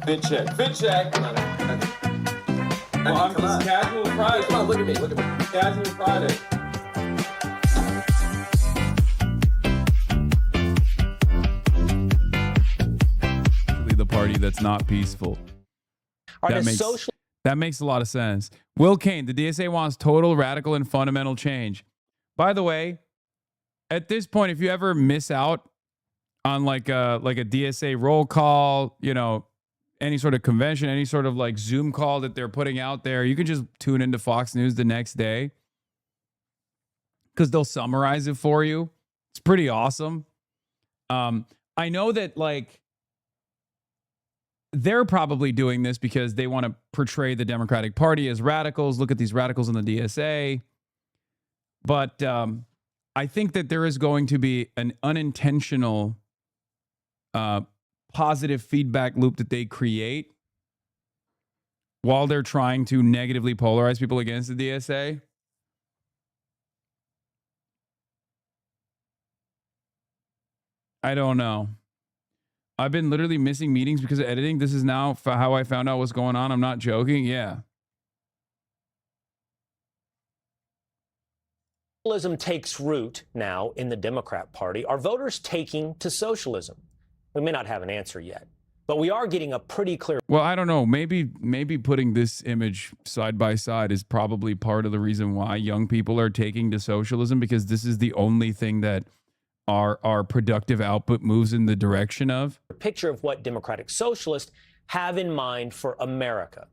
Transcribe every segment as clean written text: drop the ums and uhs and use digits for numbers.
Fit check. Fit check. Come on. Well, I'm just casual Friday. Come on, look at me. Look at me. Casual Friday. The party that's not peaceful. That makes a lot of sense. Will Cain, the DSA wants total, radical, and fundamental change. By the way, at this point, if you ever miss out on like a DSA roll call, you know, any sort of convention, any sort of like Zoom call that they're putting out there, you can just tune into Fox News the next day because they'll summarize it for you. It's pretty awesome. I know that like they're probably doing this because they want to portray the Democratic Party as radicals. Look at these radicals in the DSA. But I think that there is going to be an unintentional positive feedback loop that they create while they're trying to negatively polarize people against the DSA. I don't know. I've been literally missing meetings because of editing. This is now how I found out what's going on. I'm not joking. Yeah. Socialism takes root now in the Democrat Party. Are voters taking to socialism? We may not have an answer yet, but we are getting a pretty clear. Well, I don't know. Maybe putting this image side by side is probably part of the reason why young people are taking to socialism, because this is the only thing that our productive output moves in the direction of. A picture of what democratic socialists have in mind for America.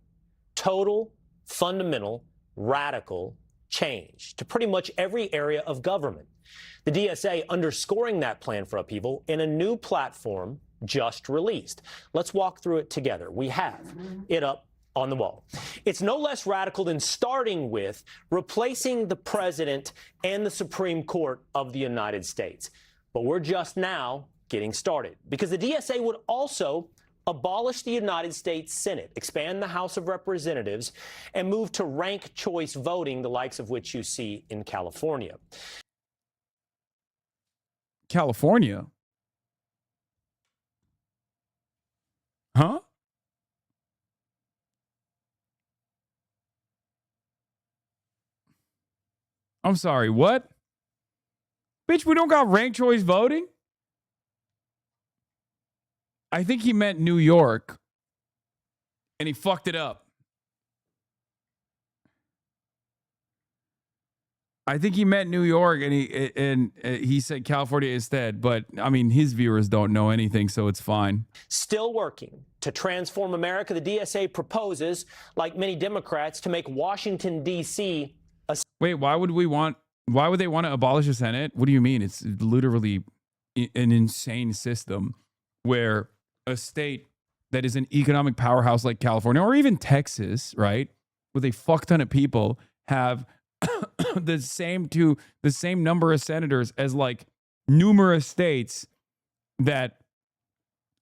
Total, fundamental, radical change to pretty much every area of government. The DSA underscoring that plan for upheaval in a new platform just released. Let's walk through it together. We have it up on the wall. It's no less radical than starting with replacing the president and the Supreme Court of the United States. But we're just now getting started, because the DSA would also abolish the United States Senate, expand the House of Representatives, and move to ranked choice voting, the likes of which you see in California. California? Huh? I'm sorry, what? Bitch, we don't got ranked choice voting? I think he meant New York, and he fucked it up. I think he meant New York, and he said California instead. But I mean, his viewers don't know anything, so it's fine. Still working to transform America, the DSA proposes, like many Democrats, to make Washington, D.C. a... Wait, why would they want to abolish the Senate? What do you mean? It's literally an insane system where a state that is an economic powerhouse like California, or even Texas, right, with a fuck ton of people, have the same number of senators as like numerous states that,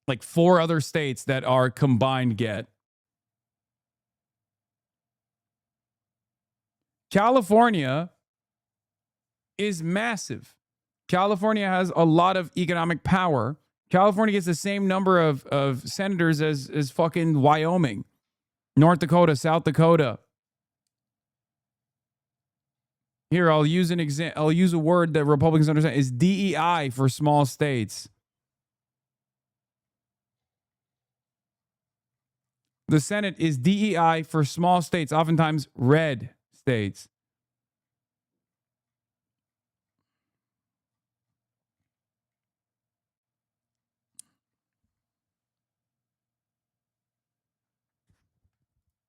like 4 other states that are combined get. California is massive. California has a lot of economic power. California gets the same number of senators as fucking Wyoming, North Dakota, South Dakota. Here, I'll use a word that Republicans understand is DEI for small states. The Senate is DEI for small states, oftentimes red states.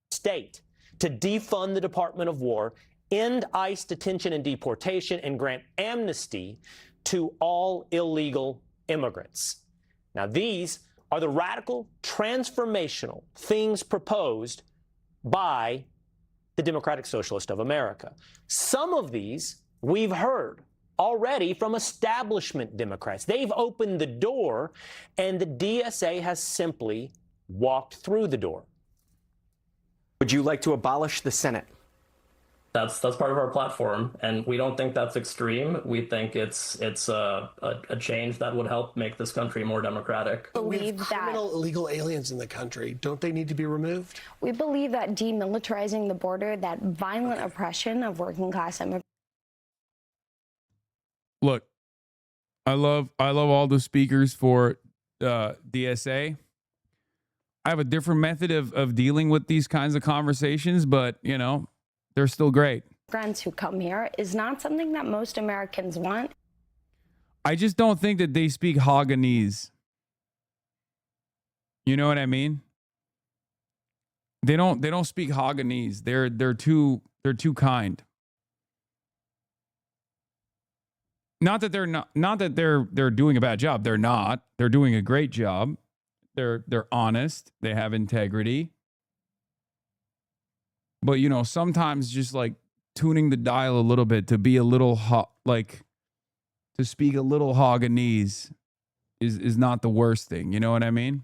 State to defund the Department of War, end ICE detention and deportation, and grant amnesty to all illegal immigrants. Now, these are the radical, transformational things proposed by the Democratic Socialist of America. Some of these we've heard already from establishment Democrats. They've opened the door, and the DSA has simply walked through the door. Would you like to abolish the Senate? That's part of our platform, and we don't think that's extreme. We think it's a change that would help make this country more democratic. But we have believe that criminal illegal aliens in the country. Don't they need to be removed? we believe that demilitarizing the border, that violent oppression of working class immigrants. Look, I love all the speakers for DSA. I have a different method of dealing with these kinds of conversations, but you know, they're still great. Who come here is not something that most Americans want. I just don't think that they speak Haganese. You know what I mean? They don't speak Haganese. They're too kind. Not that they're doing a bad job. They're not. They're doing a great job. They're honest. They have integrity. But you know, sometimes just like tuning the dial a little bit to be a little to speak a little Haganese is not the worst thing. You know what I mean?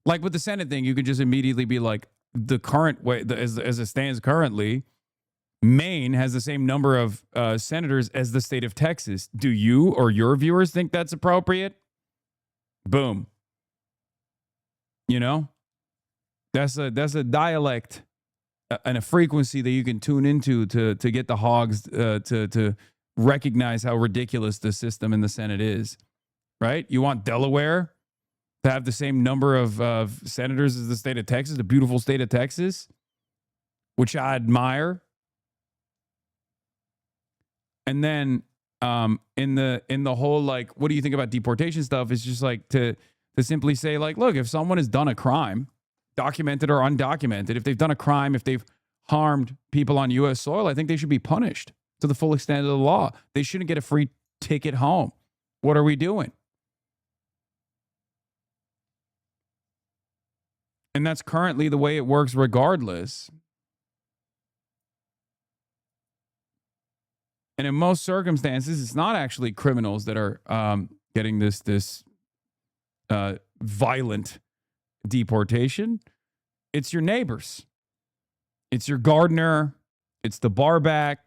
Like with the Senate thing, you could just immediately be like, the current way, as it stands currently, Maine has the same number of senators as the state of Texas. Do you or your viewers think that's appropriate? Boom. You know, that's a dialect and a frequency that you can tune into to get the hogs to recognize how ridiculous the system in the Senate is. Right? You want Delaware to have the same number of senators as the state of Texas, the beautiful state of Texas, which I admire. And then in the whole, like, what do you think about deportation stuff? It's just like to simply say, like, look, if someone has done a crime, documented or undocumented, if they've done a crime, if they've harmed people on U.S. soil, I think they should be punished to the full extent of the law. They shouldn't get a free ticket home. What are we doing? And that's currently the way it works regardless. And in most circumstances, it's not actually criminals that are getting this violent deportation. It's your neighbors. It's your gardener. It's the barback.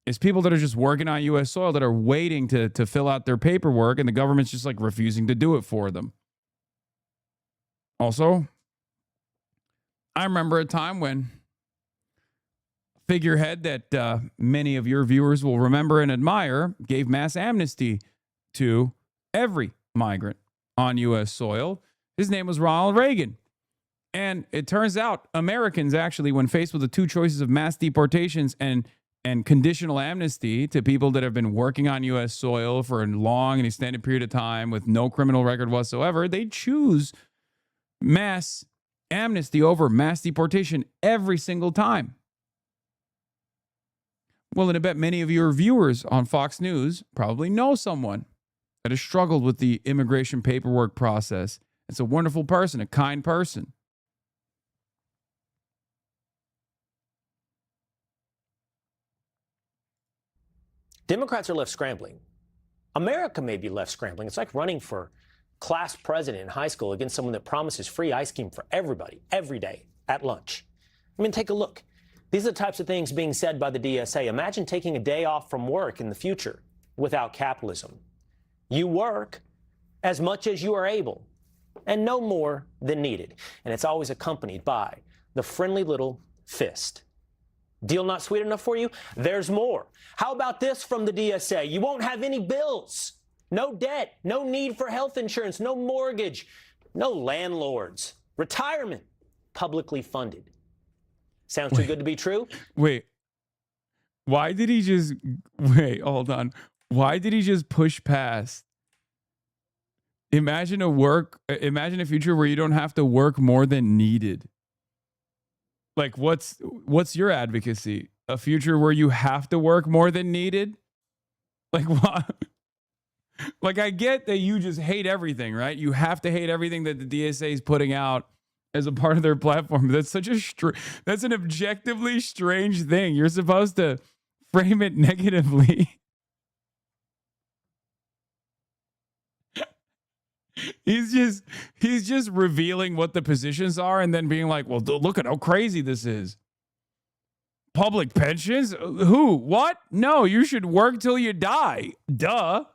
It's people that are just working on U.S. soil that are waiting to fill out their paperwork, and the government's just like refusing to do it for them. Also, I remember a time when figurehead that many of your viewers will remember and admire gave mass amnesty to every migrant on U.S. soil. His name was Ronald Reagan. And it turns out Americans actually, when faced with the two choices of mass deportations and conditional amnesty to people that have been working on U.S. soil for a long and extended period of time with no criminal record whatsoever, they choose mass amnesty over mass deportation every single time. Well, and I bet many of your viewers on Fox News probably know someone that has struggled with the immigration paperwork process. It's a wonderful person, a kind person. Democrats are left scrambling. America may be left scrambling. It's like running for class president in high school against someone that promises free ice cream for everybody, every day, at lunch. I mean, take a look. These are the types of things being said by the DSA. Imagine taking a day off from work in the future without capitalism. You work as much as you are able, and no more than needed. And it's always accompanied by the friendly little fist. Deal not sweet enough for you? There's more. How about this from the DSA? You won't have any bills, no debt, no need for health insurance, no mortgage, no landlords, retirement, publicly funded. Sounds too good to be true? Wait, hold on. Why did he just push past? Imagine a future where you don't have to work more than needed. Like, what's your advocacy? A future where you have to work more than needed? Like, what? Like, I get that you just hate everything, right? You have to hate everything that the DSA is putting out as a part of their platform. That's such that's an objectively strange thing. You're supposed to frame it negatively. He's just revealing what the positions are and then being like, well, look at how crazy this is. Public pensions? Who? What? No, you should work till you die. Duh.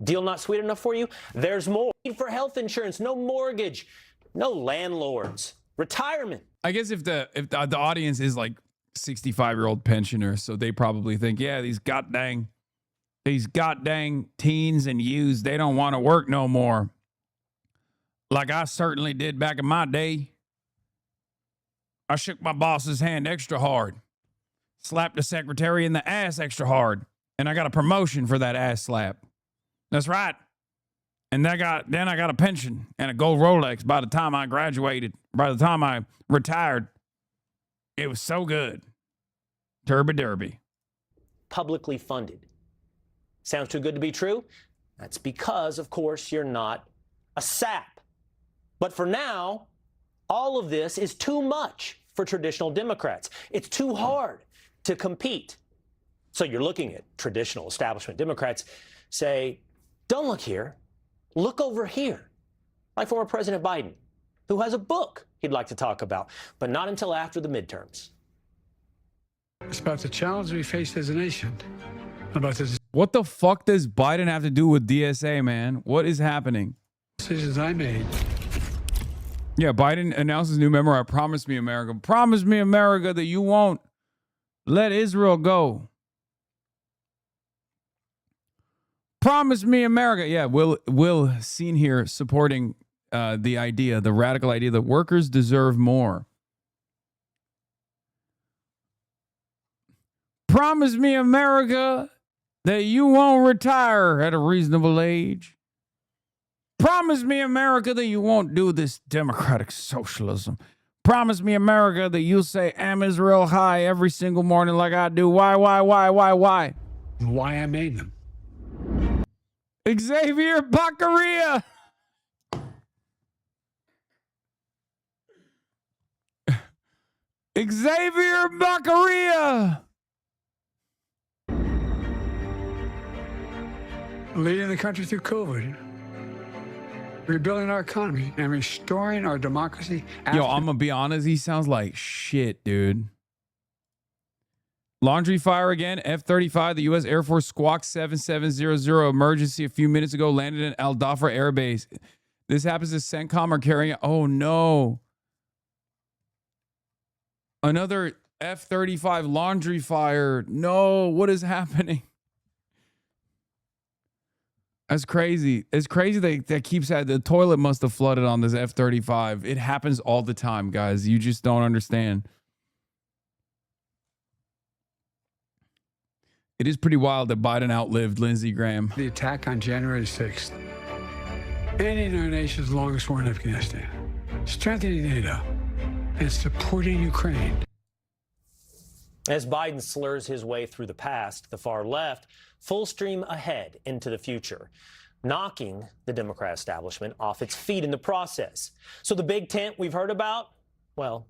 Deal not sweet enough for you? There's more. Need for health insurance, no mortgage, no landlords, retirement. I guess if the audience is like 65-year-old pensioners, so they probably think, yeah, these goddamn teens and youths, they don't want to work no more. Like I certainly did back in my day. I shook my boss's hand extra hard, slapped the secretary in the ass extra hard, and I got a promotion for that ass slap. That's right. And then I got a pension and a gold Rolex by the time I graduated, by the time I retired. It was so good. Turby derby. Publicly funded. Sounds too good to be true? That's because, of course, you're not a sap. But for now, all of this is too much for traditional Democrats. It's too hard to compete. So you're looking at traditional establishment Democrats say, don't look here, look over here. Like former President Biden, who has a book he'd like to talk about, but not until after the midterms. It's about the challenge we face as a nation. About the What the fuck does Biden have to do with DSA, man? What is happening? decisions I made. Yeah, Biden announces new memoir, Promise Me America. Promise me, America, that you won't let Israel go. Promise me, America. Yeah, Will seen here supporting the idea, the radical idea that workers deserve more. Promise me, America, that you won't retire at a reasonable age. Promise me, America, that you won't do this democratic socialism. Promise me, America, that you'll say, "Am Israel high" every single morning like I do. Why? Why I made them. Xavier Baccaria. Xavier Baccaria. Leading the country through COVID, rebuilding our economy, and restoring our democracy. Yo, I'm gonna be honest, he sounds like shit, dude. Laundry fire again. F-35, the U.S. Air Force Squawk 7700 emergency a few minutes ago landed in Al Dhafra Air Base. This happens to CENTCOM are carrying. Oh no! Another F-35 laundry fire. No, what is happening? That's crazy. It's crazy that keeps the toilet must have flooded on this F-35. It happens all the time, guys. You just don't understand. It is pretty wild that Biden outlived Lindsey Graham. The attack on January 6th, ending our nation's longest war in Afghanistan, strengthening NATO, and supporting Ukraine. As Biden slurs his way through the past, the far left, full stream ahead into the future, knocking the Democrat establishment off its feet in the process. So the big tent we've heard about, well,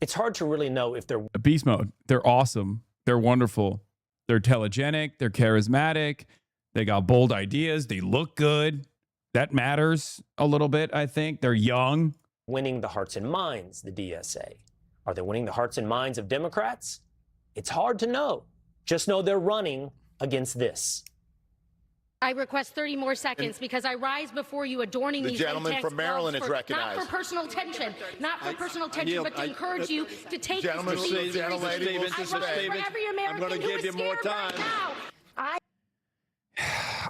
it's hard to really know if they're beast mode. They're awesome. They're wonderful. They're telegenic. They're charismatic. They got bold ideas. They look good. That matters a little bit, I think. They're young. winning the hearts and minds, the DSA. Are they winning the hearts and minds of Democrats? It's hard to know. Just know they're running against this. I request 30 more seconds because I rise before you adorning these gentleman from Maryland is recognized. Not for personal tension, but to encourage you to take this Gentleman, seriously. Mr. Stevens, I'm going to give you more time.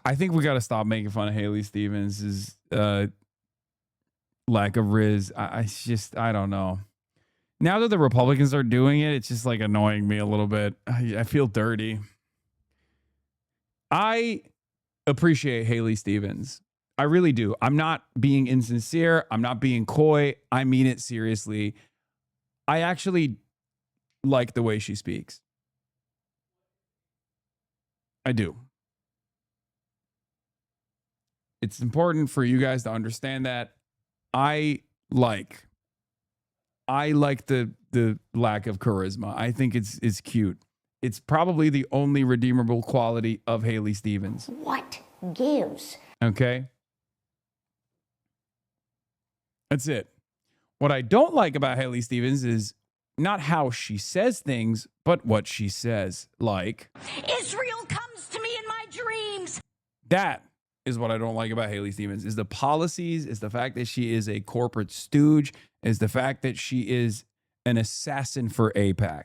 I think we got to stop making fun of Haley Stevens' lack of riz. I don't know. Now that the Republicans are doing it, it's just like annoying me a little bit. I feel dirty. I appreciate Haley Stevens. I really do. I'm not being insincere. I'm not being coy. I mean it seriously. I actually like the way she speaks. I do. It's important for you guys to understand that I like the lack of charisma. I think it's cute. It's probably the only redeemable quality of Haley Stevens. What gives? Okay? That's it. What I don't like about Haley Stevens is not how she says things, but what she says. Like, Israel comes to me in my dreams. that is what I don't like about Haley Stevens, is the policies, is the fact that she is a corporate stooge, is the fact that she is an assassin for AIPAC.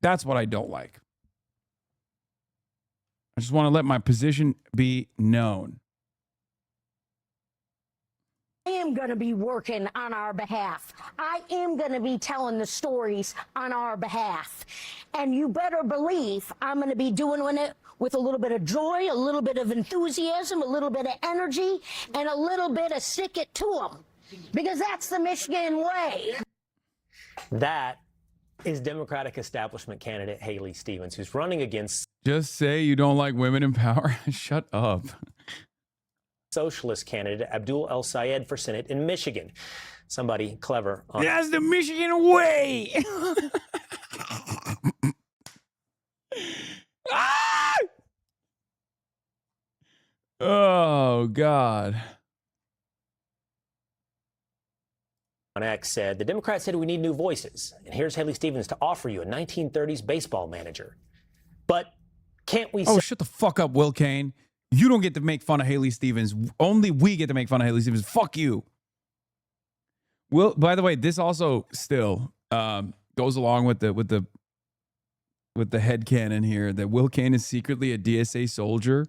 That's what I don't like. I just want to let my position be known. I am going to be working on our behalf. I am going to be telling the stories on our behalf. And you better believe I'm going to be doing it with a little bit of joy, a little bit of enthusiasm, a little bit of energy, and a little bit of stick it to them. Because that's the Michigan way. That is Democratic establishment candidate Haley Stevens, who's running against Just say you don't like women in power. Shut up. socialist candidate Abdul El Sayed for Senate in Michigan. Somebody clever. That's the Michigan way. Ah! Oh, God. On X said, the Democrats said we need new voices. And here's Haley Stevens to offer you a 1930s baseball manager. But can't we Oh, say shut the fuck up, Will Cain. You don't get to make fun of Haley Stevens. Only we get to make fun of Haley Stevens. Fuck you. Will, by the way, this also still goes along with the headcanon here that Will Cain is secretly a DSA soldier.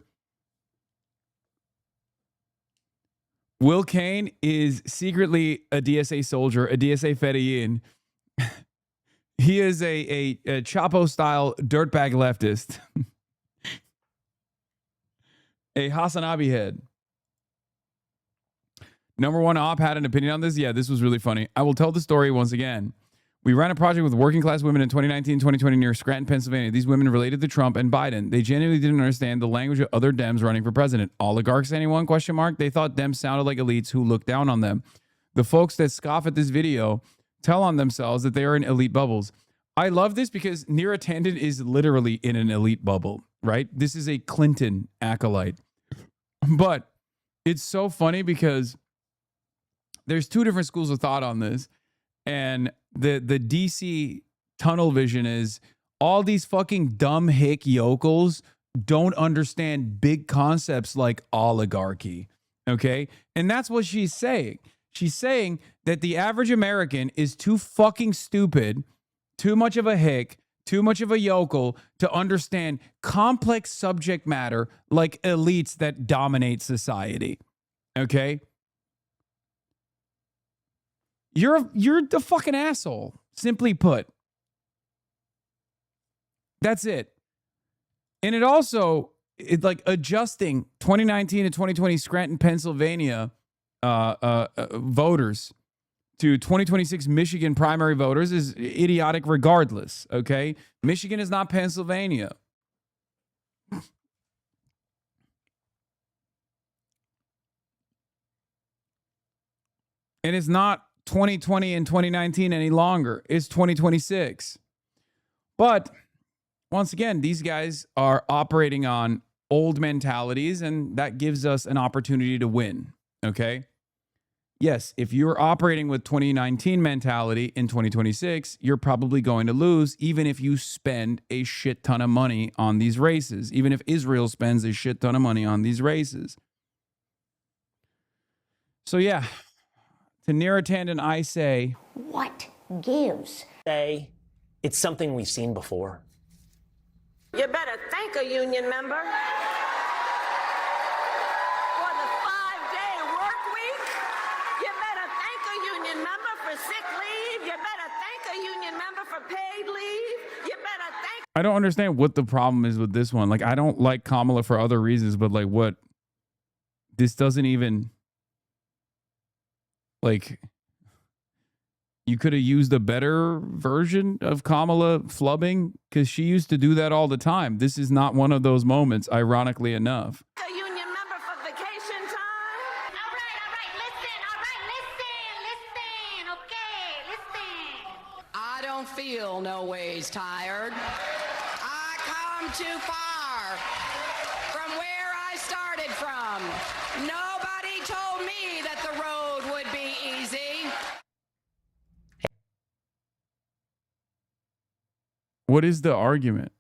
Will Cain is secretly a DSA soldier, a DSA Fedayeen. He is a Chapo-style dirtbag leftist. A HASANABI head. Number one op had an opinion on this. Yeah, this was really funny. I will tell the story once again. We ran a project with working class women in 2019, 2020 near Scranton, Pennsylvania. These women related to Trump and Biden. They genuinely didn't understand the language of other Dems running for president. Oligarchs, anyone? Question mark. They thought Dems sounded like elites who looked down on them. The folks that scoff at this video tell on themselves that they are in elite bubbles. I love this because Neera Tanden is literally in an elite bubble, right? This is a Clinton acolyte. But it's so funny because there's two different schools of thought on this. And the DC tunnel vision is all these fucking dumb hick yokels don't understand big concepts like oligarchy. Okay. And that's what she's saying. She's saying that the average American is too fucking stupid, too much of a hick, too much of a yokel to understand complex subject matter like elites that dominate society. Okay? You're the fucking asshole, simply put. That's it. And it also, like adjusting 2019 to 2020 Scranton, Pennsylvania voters to 2026 Michigan primary voters is idiotic regardless, okay? Michigan is not Pennsylvania. And it's not 2020 and 2019 any longer. It's 2026. But once again, these guys are operating on old mentalities, and that gives us an opportunity to win, okay? Yes, if you're operating with 2019 mentality in 2026, you're probably going to lose, even if you spend a shit ton of money on these races, even if Israel spends a shit ton of money on these races. So yeah, to Neera Tanden, I say, What gives? say it's something we've seen before? You better thank a union member. For the 5-day work week, you better thank a union member for sick leave. You better thank a union member for paid leave. You better thank. I don't understand what the problem is with this one. Like, I don't like Kamala for other reasons, but like what? This doesn't even, like, you could have used a better version of Kamala flubbing because she used to do that all the time. This is not one of those moments, ironically enough. A union member for vacation time. All right, listen, okay, listen. I don't don't feel no ways tired. I come too far from where I started from. Nobody told me that the road would be easy. What is the argument?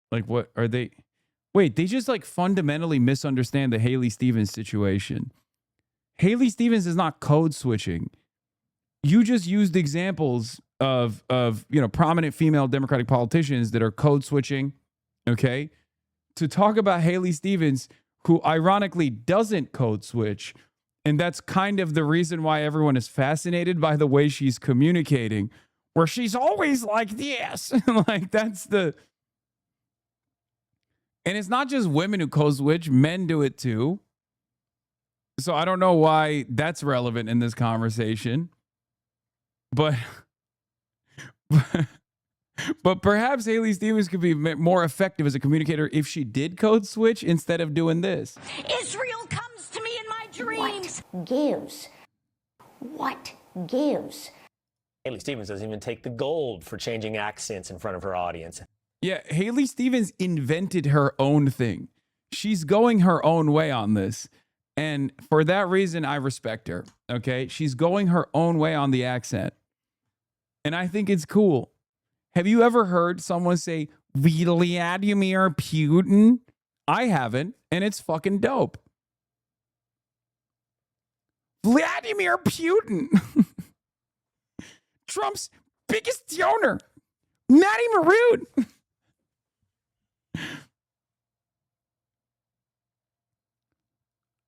Like, what are they? Wait, they just like fundamentally misunderstand the Haley Stevens situation. Haley Stevens is not code switching. You just used examples of prominent female Democratic politicians that are code switching, okay, to talk about Haley Stevens, who ironically doesn't code switch. And that's kind of the reason why everyone is fascinated by the way she's communicating, where she's always like this. Like, that's the... And it's not just women who code switch, men do it too. So I don't know why that's relevant in this conversation. But perhaps Haley Stevens could be more effective as a communicator if she did code switch instead of doing this. Israel comes to me in my dreams. What gives? What gives? Haley Stevens doesn't even take the gold for changing accents in front of her audience. Yeah, Haley Stevens invented her own thing. She's going her own way on this. And for that reason, I respect her. Okay? She's going her own way on the accent. And I think it's cool. Have you ever heard someone say Vladimir Putin? I haven't, and it's fucking dope. Vladimir Putin. Trump's biggest donor. Matty Maroon.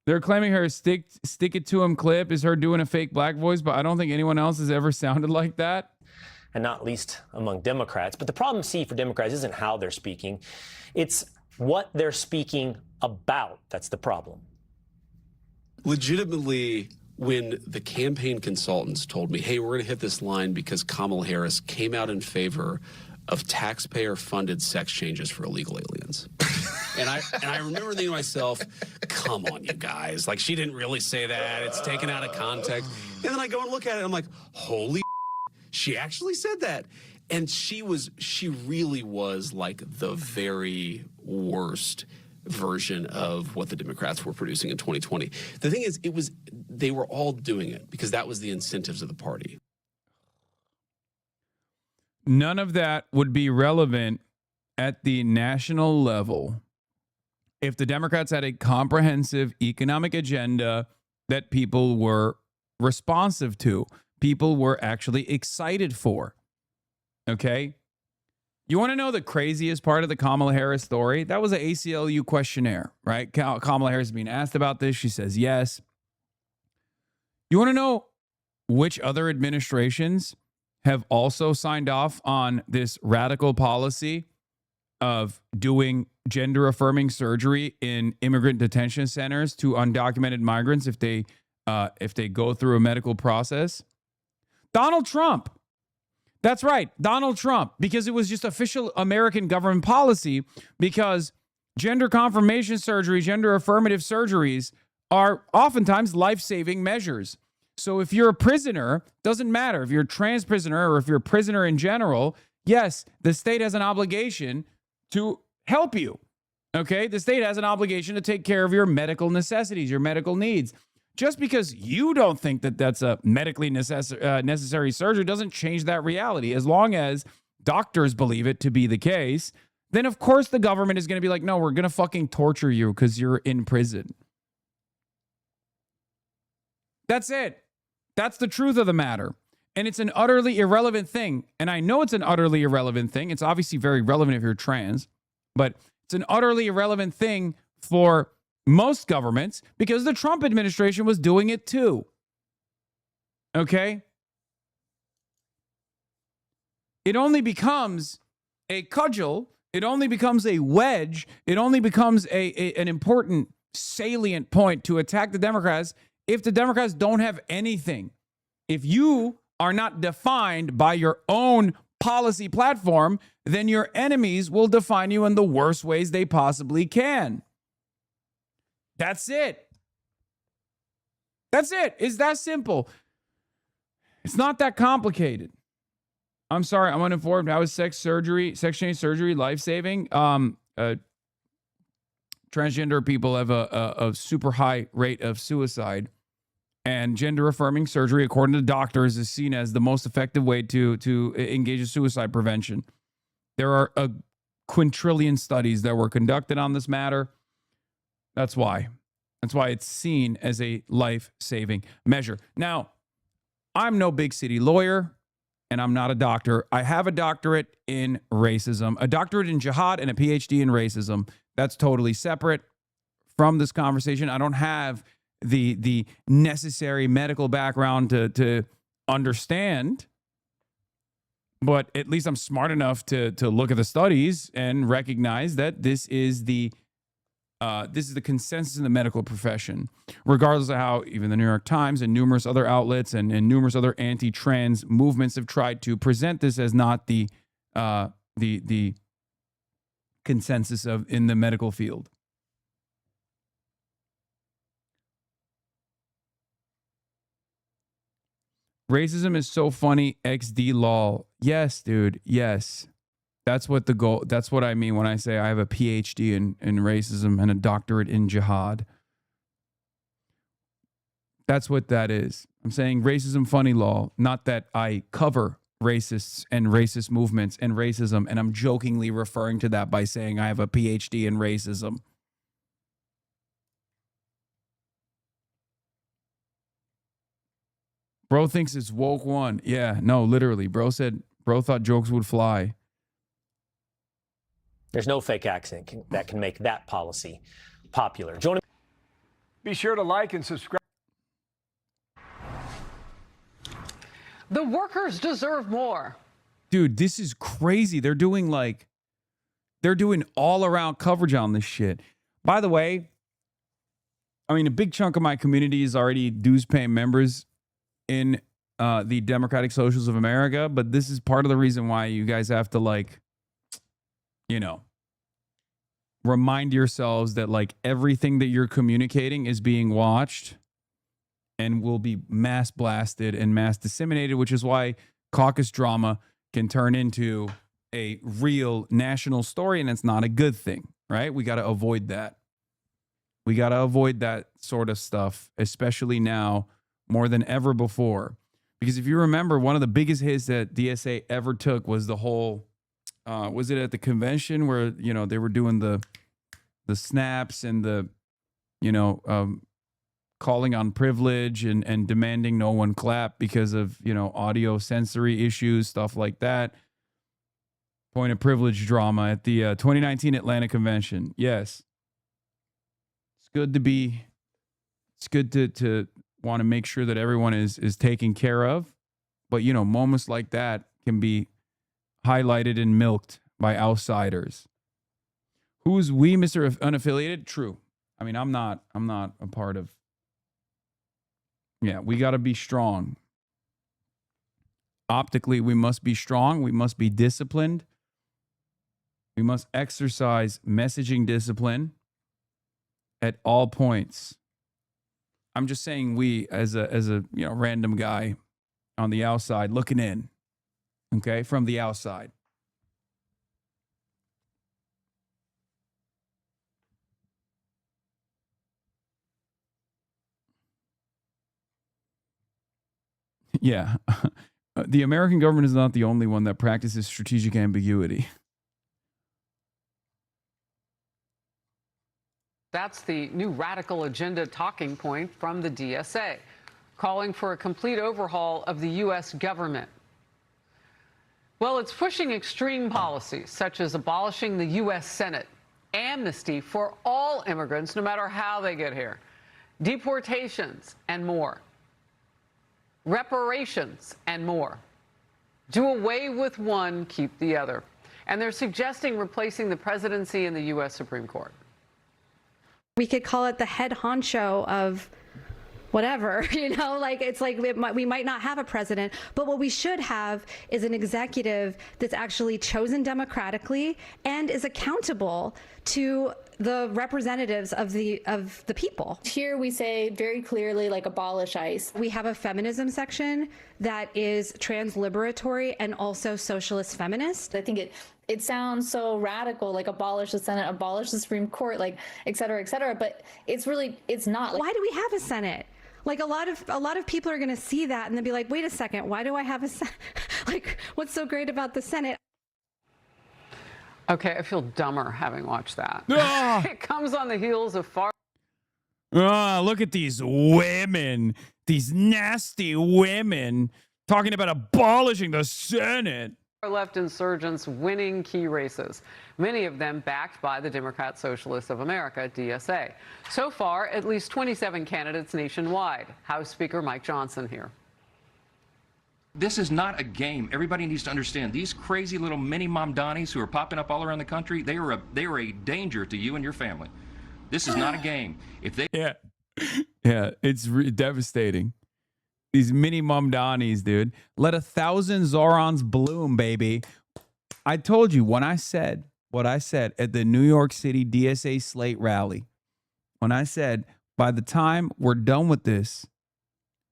They're claiming her stick it to him clip is her doing a fake black voice, but I don't think anyone else has ever sounded like that. And not least among Democrats. But the problem, see, for Democrats isn't how they're speaking. It's what they're speaking about. That's the problem. Legitimately, when the campaign consultants told me, hey, we're going to hit this line because Kamala Harris came out in favor of taxpayer-funded sex changes for illegal aliens. And I remember thinking to myself, come on, you guys. Like, she didn't really say that. It's taken out of context. And then I go and look at it, and I'm like, holy she actually said that. And she really was like the very worst version of what the Democrats were producing in 2020. The thing is, they were all doing it because that was the incentives of the party. None of that would be relevant at the national level if the Democrats had a comprehensive economic agenda that people were responsive to, people were actually excited for. Okay? You want to know the craziest part of the Kamala Harris story? That was an ACLU questionnaire, right? Kamala Harris is being asked about this. She says yes. You want to know which other administrations have also signed off on this radical policy of doing gender-affirming surgery in immigrant detention centers to undocumented migrants if they go through a medical process? Donald Trump. That's right, Donald Trump, because it was just official American government policy, because gender confirmation surgery, gender affirmative surgeries are oftentimes life-saving measures. So if you're a prisoner, doesn't matter if you're a trans prisoner or if you're a prisoner in general, yes, the state has an obligation to help you. Okay? The state has an obligation to take care of your medical necessities, your medical needs. Just because you don't think that that's a medically necessary surgery doesn't change that reality. As long as doctors believe it to be the case, then of course the government is going to be like, no, we're going to fucking torture you because you're in prison. That's it. That's the truth of the matter. And it's an utterly irrelevant thing. And I know it's an utterly irrelevant thing. It's obviously very relevant if you're trans, but it's an utterly irrelevant thing for most governments because the Trump administration was doing it too. Okay? It only becomes a cudgel. It only becomes a wedge. It only becomes an important salient point to attack the Democrats if the Democrats don't have anything. If you are not defined by your own policy platform, then your enemies will define you in the worst ways they possibly can. That's it. That's it. It's that simple. It's not that complicated. I'm sorry, I'm uninformed. How is sex change surgery life-saving? Transgender people have a super high rate of suicide, and gender-affirming surgery, according to doctors, is seen as the most effective way to engage in suicide prevention. There are a quintillion studies that were conducted on this matter. That's why it's seen as a life-saving measure. Now, I'm no big city lawyer, and I'm not a doctor. I have a doctorate in racism, a doctorate in jihad, and a PhD in racism. That's totally separate from this conversation. I don't have the necessary medical background to understand, but at least I'm smart enough to look at the studies and recognize that this is the consensus in the medical profession, regardless of how even the New York Times and numerous other outlets and numerous other anti-trans movements have tried to present this as not the consensus in the medical field. Racism is so funny. XD lol. Yes, dude. Yes. That's what the goal. That's what I mean when I say I have a PhD in racism and a doctorate in jihad. That's what that is. I'm saying racism funny lol, not that I cover racists and racist movements and racism, and I'm jokingly referring to that by saying I have a PhD in racism. Bro thinks it's woke one. Yeah, no, literally. Bro thought jokes would fly. There's no fake accent that can make that policy popular. Be sure to like and subscribe. The workers deserve more. Dude, this is crazy. They're doing all around coverage on this shit. By the way, I mean, a big chunk of my community is already dues paying members in the Democratic Socialists of America, but this is part of the reason why you guys have to remind yourselves that everything that you're communicating is being watched and will be mass blasted and mass disseminated, which is why caucus drama can turn into a real national story, and it's not a good thing, right? We got to avoid that. We got to avoid that sort of stuff, especially now more than ever before. Because if you remember, one of the biggest hits that DSA ever took was the whole, was it at the convention where, they were doing the snaps and the, calling on privilege and demanding no one clap because of, audio sensory issues, stuff like that. Point of privilege drama at the 2019 Atlanta convention. Yes. It's good to want to make sure that everyone is taken care of. But, moments like that can be highlighted and milked by outsiders. Who's we, Mr. Unaffiliated? True. I mean, I'm not a part of. Yeah, we got to be strong. Optically, we must be strong. We must be disciplined. We must exercise messaging discipline at all points. I'm just saying we as a random guy on the outside looking in, okay, from the outside. Yeah. The American government is not the only one that practices strategic ambiguity. That's the new radical agenda talking point from the DSA, calling for a complete overhaul of the U.S. government. Well, it's pushing extreme policies such as abolishing the U.S. Senate, amnesty for all immigrants, no matter how they get here, deportations and more, reparations and more. Do away with one, keep the other. And they're suggesting replacing the presidency and the U.S. Supreme Court. We could call it the head honcho of whatever, it's like we might not have a president, but what we should have is an executive that's actually chosen democratically and is accountable to the representatives of the people. Here we say very clearly, like, abolish ICE. We have a feminism section that is trans-liberatory and also socialist feminist. I think it sounds so radical, like abolish the Senate, abolish the Supreme Court, like, et cetera, but it's not. Why do we have a Senate? Like, a lot of people are going to see that and they'll be like, wait a second, why do I have a Senate? Like, what's so great about the Senate? Okay, I feel dumber having watched that. It comes on the heels of far. Look at these women, these nasty women talking about abolishing the Senate. Left insurgents winning key races, many of them backed by the Democrat Socialists of America, DSA. So far, at least 27 candidates nationwide. House Speaker Mike Johnson here. This is not a game. Everybody needs to understand these crazy little mini Mamdanis who are popping up all around the country. They are a danger to you and your family. This is not a game. If they it's devastating. These mini Mamdanis, dude. Let 1,000 Zorons bloom, baby. I told you when I said what I said at the New York City DSA Slate rally, when I said by the time we're done with this,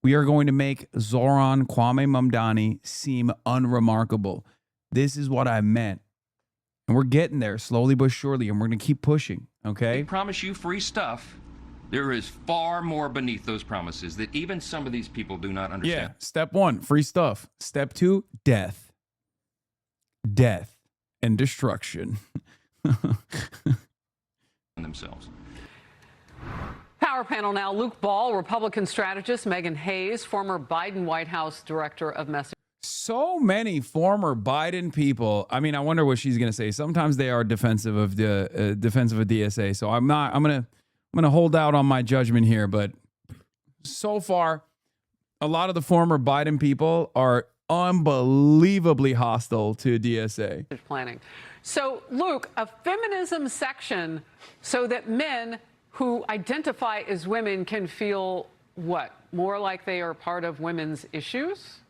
we are going to make Zoran Kwame Mamdani seem unremarkable. This is what I meant. And we're getting there slowly but surely, and we're going to keep pushing, okay? promise you free stuff, there is far more beneath those promises that even some of these people do not understand. Yeah, step 1, free stuff. Step 2, death. Death and destruction. Themselves. Power panel now. Luke Ball, Republican strategist. Megan Hayes, former Biden White House director of messaging. So many former Biden people. I mean, I wonder what she's going to say. Sometimes they are defensive of the defensive of DSA. So I'm going to hold out on my judgment here, but so far a lot of the former Biden people are unbelievably hostile to DSA. Planning. So, Luke, a feminism section so that men who identify as women can feel what? More like they are part of women's issues?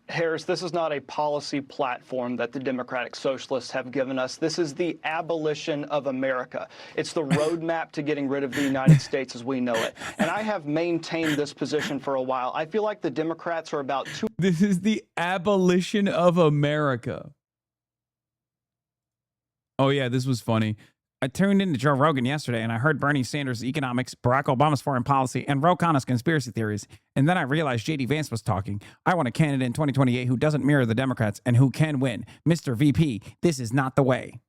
Harris, this is not a policy platform that the Democratic Socialists have given us. This is the abolition of America. It's the roadmap to getting rid of the United States as we know it. And I have maintained this position for a while. I feel like the Democrats are about too... This is the abolition of America. Oh, yeah, this was funny. I tuned into Joe Rogan yesterday and I heard Bernie Sanders' economics, Barack Obama's foreign policy, and Ro Khanna's conspiracy theories. And then I realized J.D. Vance was talking. I want a candidate in 2028 who doesn't mirror the Democrats and who can win. Mr. VP, this is not the way.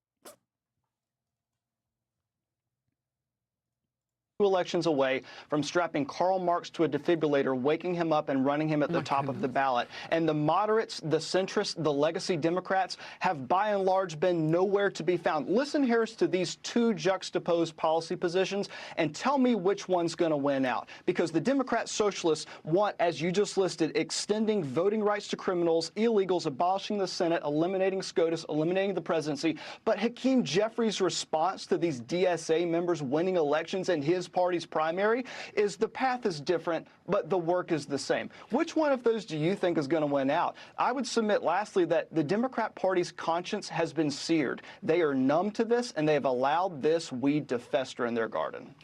elections away from strapping Karl Marx to a defibrillator, waking him up and running him at the top of the ballot. And the moderates, the centrists, the legacy Democrats have by and large been nowhere to be found. Listen, Harris, to these two juxtaposed policy positions and tell me which one's going to win out. Because the Democrat socialists want, as you just listed, extending voting rights to criminals, illegals, abolishing the Senate, eliminating SCOTUS, eliminating the presidency. But Hakeem Jeffries' response to these DSA members winning elections in his party's primary is the path is different, but the work is the same. Which one of those do you think is going to win out? I would submit, lastly, that the Democrat Party's conscience has been seared. They are numb to this, and they have allowed this weed to fester in their garden.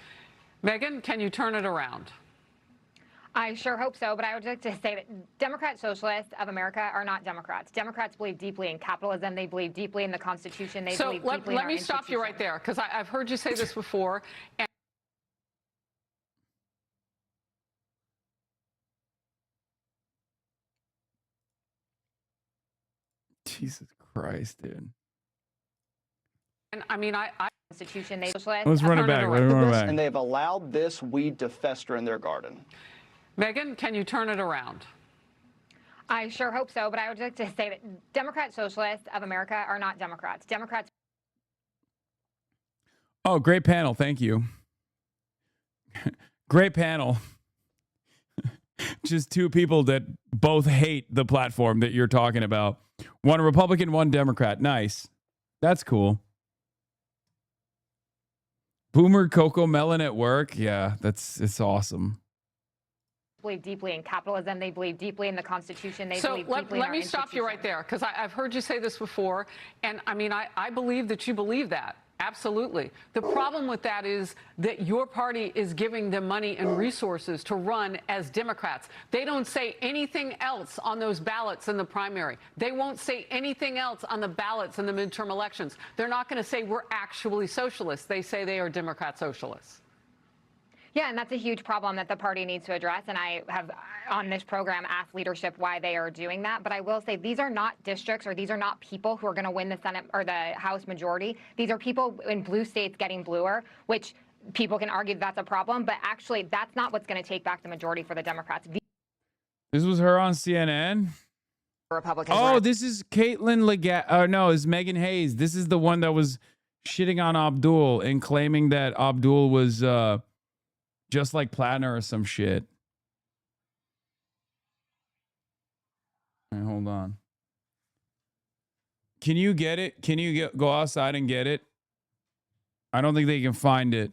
Megan, can you turn it around? I sure hope so, but I would like to say that Democrat Socialists of America are not Democrats. Democrats believe deeply in capitalism. They believe deeply in the Constitution. They believe deeply in our let me stop you right there, because I've heard you say this before. And Jesus Christ, dude. And I mean, Constitution. Let's run it back. Let's run it back. And they've allowed this weed to fester in their garden. Megan, can you turn it around? I sure hope so, but I would like to say that Democrat Socialists of America are not Democrats. Democrats. Oh, great panel. Thank you. Great panel. Just two people that both hate the platform that you're talking about. One Republican, one Democrat. Nice. That's cool. Boomer Coco Melon at work. Yeah, it's awesome. Believe deeply in capitalism. They believe deeply in the Constitution. They believe deeply in let me stop you right there, because I've heard you say this before, and I mean, I believe that you believe that. Absolutely. The problem with that is that your party is giving them money and resources to run as Democrats. They don't say anything else on those ballots in the primary. They won't say anything else on the ballots in the midterm elections. They're not going to say we're actually socialists. They say they are Democrat socialists. Yeah, and that's a huge problem that the party needs to address. And I have, on this program, asked leadership why they are doing that. But I will say these are not districts, or these are not people who are going to win the Senate or the House majority. These are people in blue states getting bluer, which people can argue that's a problem. But actually, that's not what's going to take back the majority for the Democrats. This was her on CNN. Republicans. Oh, this is Caitlin Leggett. No, it's Megan Hayes. This is the one that was shitting on Abdul and claiming that Abdul was just like Plattner or some shit. All right, hold on. Can you get it? Can you go outside and get it? I don't think they can find it.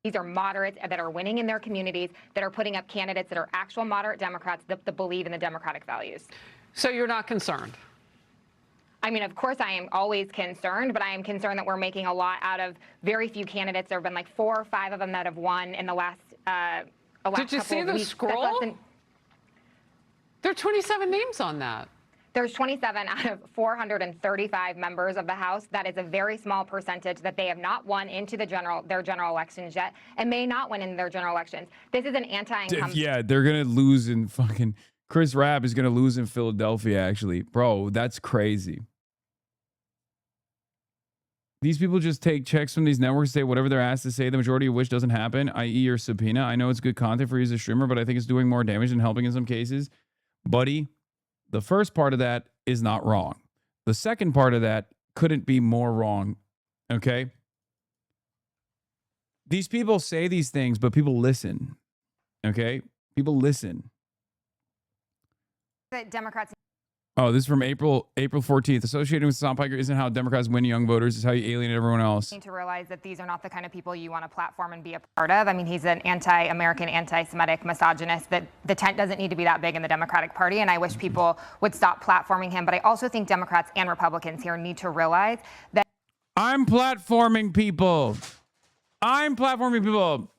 These are moderates that are winning in their communities, that are putting up candidates that are actual moderate Democrats that believe in the democratic values. So you're not concerned? I mean, of course, I am always concerned, but I am concerned that we're making a lot out of very few candidates. There have been like 4 or 5 of them that have won in the last Did you see the scroll? There are 27 names on that. There's 27 out of 435 members of the House. That is a very small percentage that they have not won into their general elections yet, and may not win in their general elections. This is an anti-incumbent. Yeah, they're gonna lose in fucking. Chris Rabb is gonna lose in Philadelphia. Actually, bro, that's crazy. These people just take checks from these networks, say whatever they're asked to say, the majority of which doesn't happen, i.e. your subpoena. I know it's good content for you as a streamer, but I think it's doing more damage than helping in some cases. Buddy, the first part of that is not wrong. The second part of that couldn't be more wrong, okay? These people say these things, but people listen, okay? People listen. That Democrats. Oh, this is from April 14th. Associating with Tom Piker isn't how Democrats win young voters. It's how you alienate everyone else. Need to realize that these are not the kind of people you want to platform and be a part of. I mean, he's an anti-American, anti-Semitic misogynist. That the tent doesn't need to be that big in the Democratic Party, and I wish people would stop platforming him. But I also think Democrats and Republicans here need to realize that I'm platforming people. I'm platforming people.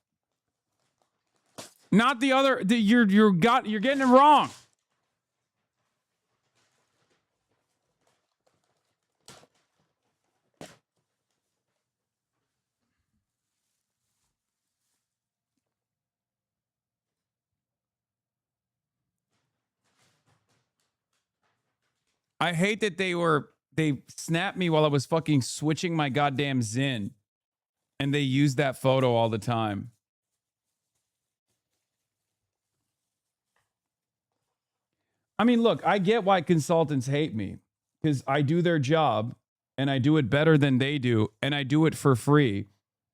Not the other. You're getting it wrong. I hate that they snapped me while I was fucking switching my goddamn Zin. And they use that photo all the time. I mean, look, I get why consultants hate me. Because I do their job and I do it better than they do. And I do it for free.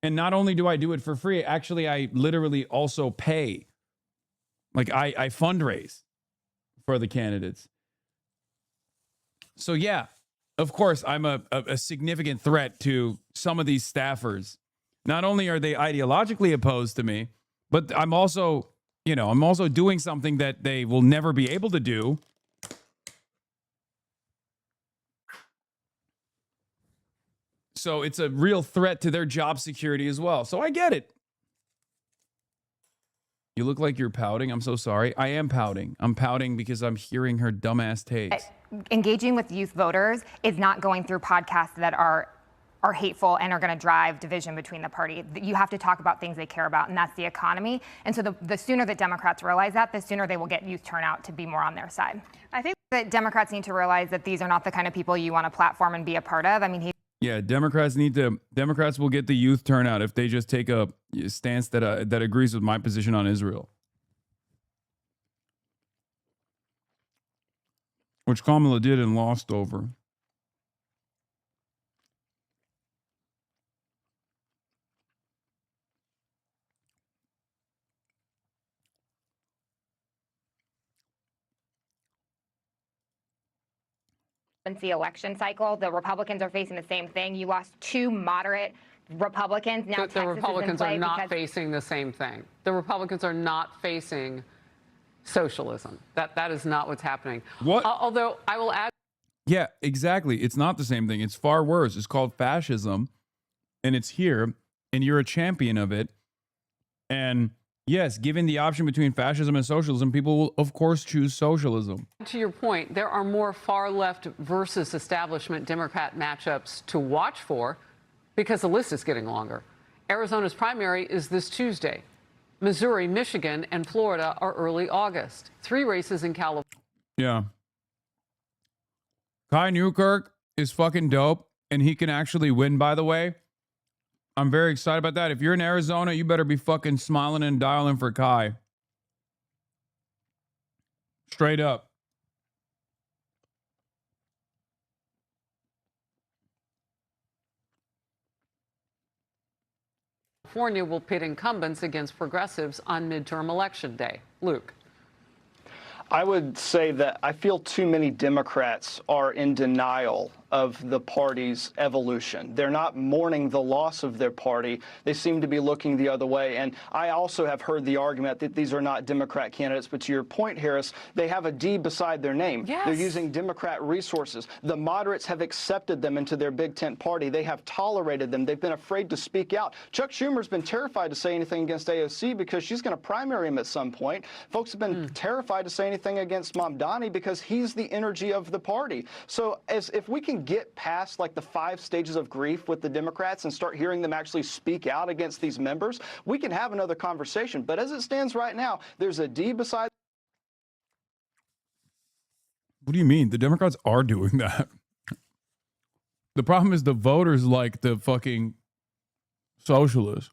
And not only do I do it for free, actually, I literally also pay. Like I fundraise for the candidates. So yeah, of course, I'm a significant threat to some of these staffers. Not only are they ideologically opposed to me, but I'm also, I'm also doing something that they will never be able to do. So it's a real threat to their job security as well. So I get it. You look like you're pouting. I'm so sorry. I am pouting. I'm pouting because I'm hearing her dumbass takes. engaging with youth voters is not going through podcasts that are hateful and are going to drive division between the party. You have to talk about things they care about, and that's the economy. And so the sooner that Democrats realize that, the sooner they will get youth turnout to be more on their side. I think that Democrats need to realize that these are not the kind of people you want to platform and be a part of. I mean, Yeah, Democrats will get the youth turnout if they just take a stance that agrees with my position on Israel. Which Kamala did and lost over. the election cycle, the Republicans are facing the same thing. You lost 2 moderate Republicans. Now the Republicans are not facing the same thing. The Republicans are not facing socialism. That is not what's happening. What? Although I will add. Yeah, exactly. It's not the same thing. It's far worse. It's called fascism, and it's here, and you're a champion of it. And yes, given the option between fascism and socialism, people will, of course, choose socialism. To your point, there are more far left versus establishment Democrat matchups to watch for because the list is getting longer. Arizona's primary is this Tuesday. Missouri, Michigan, and Florida are early August. 3 races in California. Yeah. Kai Newkirk is fucking dope, and he can actually win, by the way. I'm very excited about that. If you're in Arizona, you better be fucking smiling and dialing for Kai. Straight up. California will pit incumbents against progressives on midterm election day. Luke. I would say that I feel too many Democrats are in denial of the party's evolution. They're not mourning the loss of their party. They seem to be looking the other way. And I also have heard the argument that these are not Democrat candidates. But to your point, Harris, they have a D beside their name. Yes. They're using Democrat resources. The moderates have accepted them into their big tent party. They have tolerated them. They've been afraid to speak out. Chuck Schumer's been terrified to say anything against AOC because she's going to primary him at some point. Folks have been terrified to say anything against Mamdani because he's the energy of the party. So if we can get past like the 5 stages of grief with the Democrats and start hearing them actually speak out against these members, we can have another conversation. But as it stands right now, there's a D beside. What do you mean? The Democrats are doing that. The problem is the voters like the fucking socialists.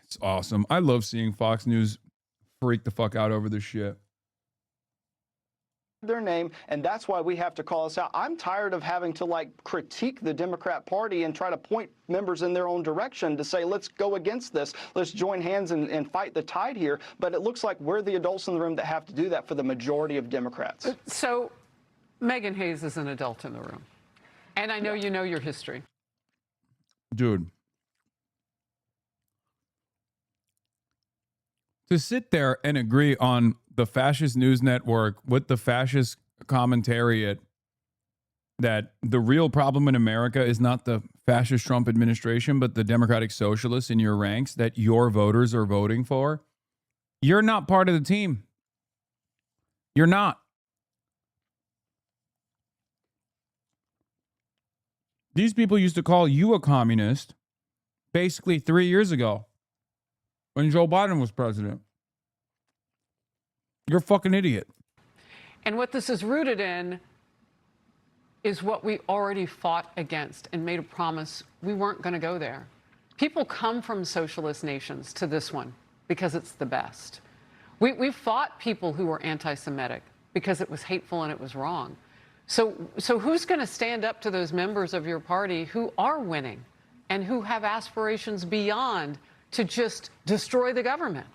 It's awesome. I love seeing Fox News freak the fuck out over this shit. Their name, and that's why we have to call us out. I'm tired of having to like critique the Democrat Party and try to point members in their own direction to say, let's go against this, let's join hands and fight the tide here. But it looks like we're the adults in the room that have to do that for the majority of Democrats. So Megan Hayes is an adult in the room, and I know you know your history. Dude. To sit there and agree on the fascist news network with the fascist commentariat that the real problem in America is not the fascist Trump administration, but the Democratic Socialists in your ranks that your voters are voting for, you're not part of the team. You're not. These people used to call you a communist basically 3 years ago when Joe Biden was president. You're a fucking idiot. And what this is rooted in is what we already fought against and made a promise we weren't going to go there. People come from socialist nations to this one because it's the best. We fought people who were anti-Semitic because it was hateful and it was wrong. So who's going to stand up to those members of your party who are winning and who have aspirations beyond to just destroy the government?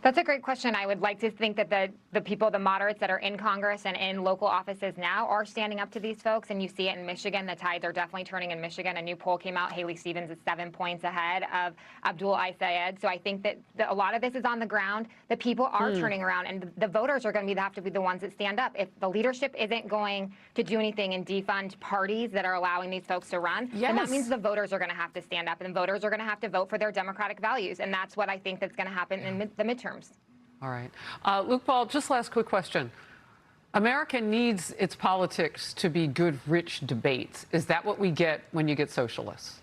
That's a great question. I would like to think that the people, the moderates that are in Congress and in local offices now are standing up to these folks. And you see it in Michigan. The tides are definitely turning in Michigan. A new poll came out. Haley Stevens is 7 points ahead of Abdul Ayed. So I think that a lot of this is on the ground. The people are turning around, and the voters are going to have to be the ones that stand up. If the leadership isn't going to do anything and defund parties that are allowing these folks to run, then that means the voters are going to have to stand up, and voters are going to have to vote for their democratic values. And that's what I think that's going to happen in the midterms. All right. Luke Paul, just last quick question. America needs its politics to be good, rich debates. Is that what we get when you get socialists?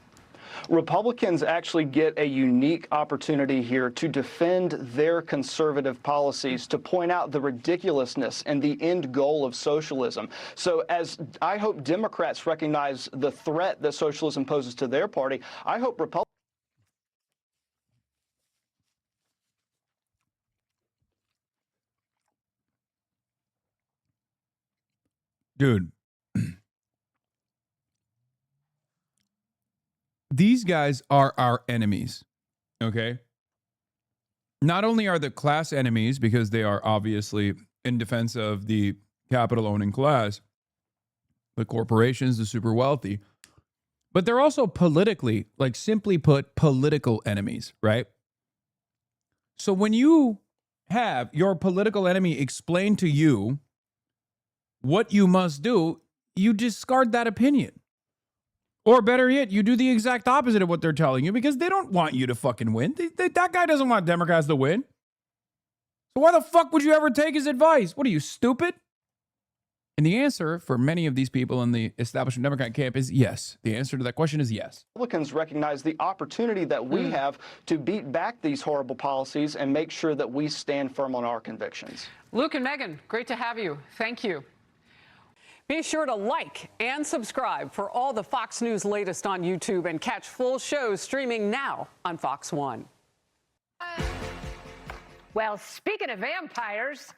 Republicans actually get a unique opportunity here to defend their conservative policies, to point out the ridiculousness and the end goal of socialism. So as I hope Democrats recognize the threat that socialism poses to their party, I hope Republicans. Dude, these guys are our enemies, okay? Not only are the class enemies because they are obviously in defense of the capital-owning class, the corporations, the super wealthy, but they're also politically, like simply put, political enemies, right? So when you have your political enemy explain to you what you must do, you discard that opinion. Or better yet, you do the exact opposite of what they're telling you because they don't want you to fucking win. That guy doesn't want Democrats to win. So why the fuck would you ever take his advice? What are you, stupid? And the answer for many of these people in the establishment Democrat camp is yes. The answer to that question is yes. Republicans recognize the opportunity that we have to beat back these horrible policies and make sure that we stand firm on our convictions. Luke and Megan, great to have you. Thank you. Be sure to like and subscribe for all the Fox News latest on YouTube and catch full shows streaming now on Fox One. Well, speaking of vampires,